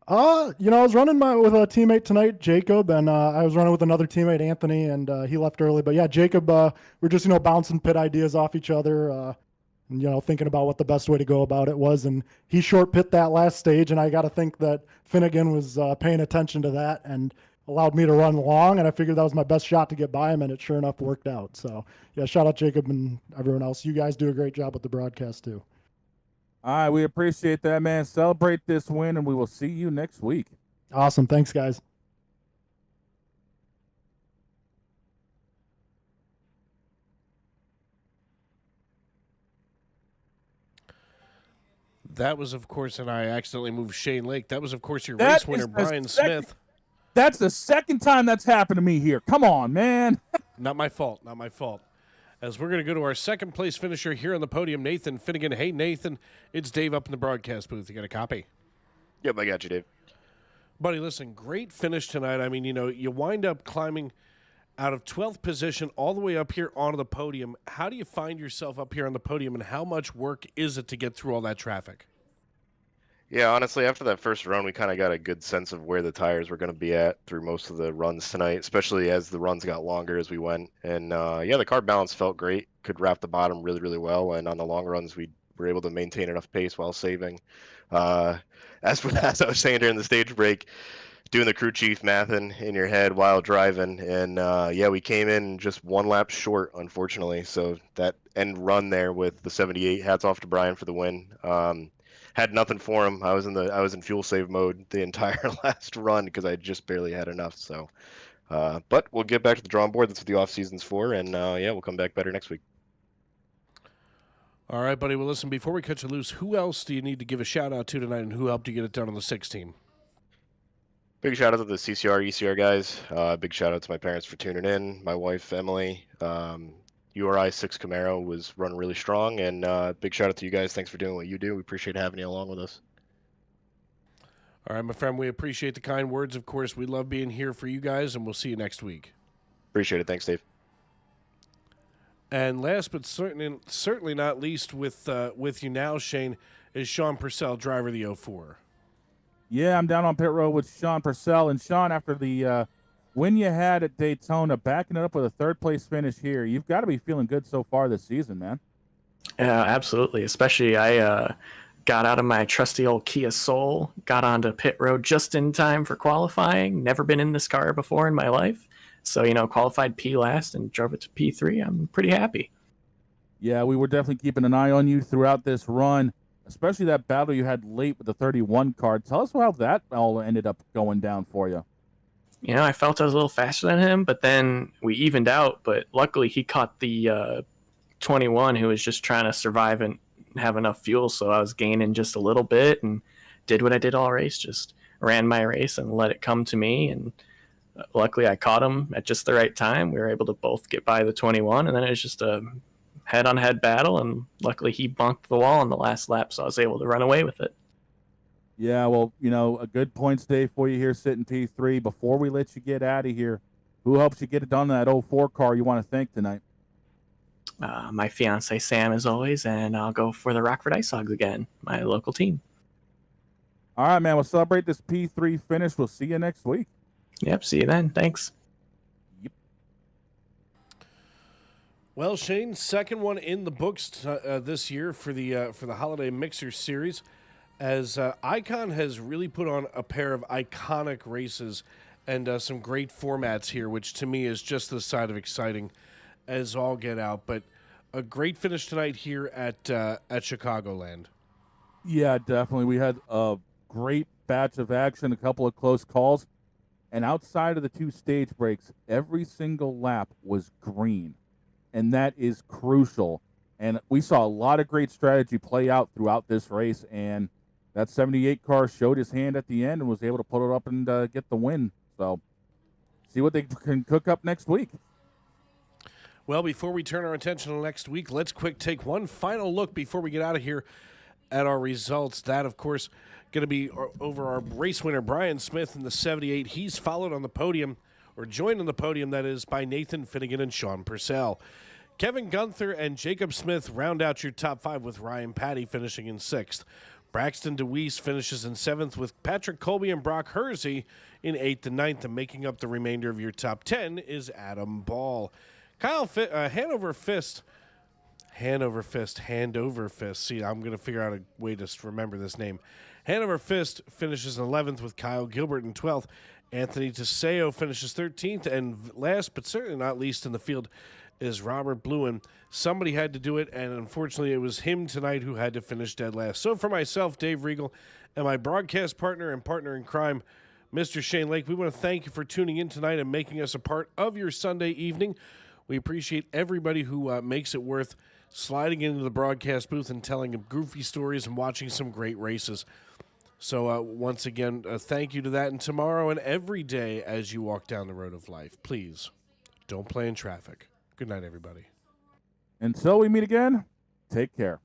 I was running with a teammate tonight, Jacob, and I was running with another teammate, Anthony, and he left early. But yeah, Jacob, we're just, bouncing pit ideas off each other, and, thinking about what the best way to go about it was. And he short pit that last stage, and I got to think that Finnegan was paying attention to that and allowed me to run long, and I figured that was my best shot to get by him, and it sure enough worked out. So yeah, shout out Jacob and everyone else. You guys do a great job with the broadcast too. All right, we appreciate that, man. Celebrate this win, and we will see you next week. Awesome. Thanks, guys. That was, of course, and I accidentally moved Shane Lake. That was, of course, your race winner, Brian Smith. That's the second time that's happened to me here. Come on, man. Not my fault. Not my fault. As we're going to go to our second place finisher here on the podium, Nathan Finnegan. Hey, Nathan, it's Dave up in the broadcast booth. You got a copy? Yep, I got you, Dave. Buddy, listen, great finish tonight. I mean, you wind up climbing out of 12th position all the way up here onto the podium. How do you find yourself up here on the podium, and how much work is it to get through all that traffic? Yeah, honestly, after that first run, we kind of got a good sense of where the tires were going to be at through most of the runs tonight, especially as the runs got longer as we went. And yeah, the car balance felt great. Could wrap the bottom really, really well. And on the long runs, we were able to maintain enough pace while saving. As I was saying during the stage break, doing the crew chief math in your head while driving. And yeah, we came in just one lap short, unfortunately. So that end run there with the 78, hats off to Brian for the win. Had nothing for him. I was in fuel save mode the entire last run because I just barely had enough. So, but we'll get back to the drawing board. That's what the off season's for, and yeah, we'll come back better next week. All right, buddy. Well, listen, before we cut you loose, who else do you need to give a shout out to tonight, and who helped you get it done on the 6 team? Big shout out to the CCR, ECR guys. Big shout out to my parents for tuning in. My wife Emily. URI 6 Camaro was run really strong, and big shout out to you guys. Thanks for doing what you do. We appreciate having you along with us. All right, my friend, we appreciate the kind words. Of course, we love being here for you guys, and we'll see you next week. Appreciate it. Thanks, Dave. And last but certainly not least with you now, Shane, is Sean Purcell, driver of the 04. Yeah, I'm down on pit road with Sean Purcell. And Sean, after the win you had at Daytona, backing it up with a third-place finish here, you've got to be feeling good so far this season, man. Yeah, absolutely. Especially I got out of my trusty old Kia Soul, got onto pit road just in time for qualifying. Never been in this car before in my life. So, qualified P last and drove it to P3. I'm pretty happy. Yeah, we were definitely keeping an eye on you throughout this run, especially that battle you had late with the 31 card. Tell us how that all ended up going down for you. You know, I felt I was a little faster than him, but then we evened out. But luckily, he caught the 21 who was just trying to survive and have enough fuel. So I was gaining just a little bit and did what I did all race, just ran my race and let it come to me. And luckily, I caught him at just the right time. We were able to both get by the 21, and then it was just a head-on-head battle, and luckily he bunked the wall on the last lap, so I was able to run away with it. Yeah, well, you know, a good points day for you here sitting P3. Before we let you get out of here, who helps you get it done in that 04 car you want to thank tonight? My fiance Sam, as always, and I'll go for the Rockford Ice Hogs again, my local team. All right, man, we'll celebrate this P3 finish. We'll see you next week. Yep, see you then. Thanks. Well, Shane, second one in the books this year for the Holiday Mixer Series, as Icon has really put on a pair of iconic races and some great formats here, which to me is just the side of exciting as all get out. But a great finish tonight here at Chicagoland. Yeah, definitely. We had a great batch of action, a couple of close calls, and outside of the 2 stage breaks, every single lap was green. And that is crucial. And we saw a lot of great strategy play out throughout this race. And that 78 car showed his hand at the end and was able to put it up and get the win. So see what they can cook up next week. Well, before we turn our attention to next week, let's take one final look before we get out of here at our results. That, of course, going to be over our race winner, Brian Smith, in the 78. He's followed on the podium, or joined on the podium, that is, by Nathan Finnegan and Sean Purcell. Kevin Gunther and Jacob Smith round out your top 5 with Ryan Patty finishing in 6th. Braxton DeWeese finishes in 7th with Patrick Colby and Brock Hersey in 8th and 9th. And making up the remainder of your top 10 is Adam Ball. Hanover Fist. See, I'm going to figure out a way to remember this name. Hanover Fist finishes in 11th with Kyle Gilbert in 12th. Anthony Teseo finishes 13th, and last but certainly not least in the field is Robert Bluen. Somebody had to do it, and unfortunately it was him tonight who had to finish dead last. So for myself, Dave Regal, and my broadcast partner and partner in crime, Mr. Shane Lake, we want to thank you for tuning in tonight and making us a part of your Sunday evening. We appreciate everybody who makes it worth sliding into the broadcast booth and telling goofy stories and watching some great races. So once again, thank you to that. And tomorrow and every day as you walk down the road of life, please don't play in traffic. Good night, everybody. Until we meet again, take care.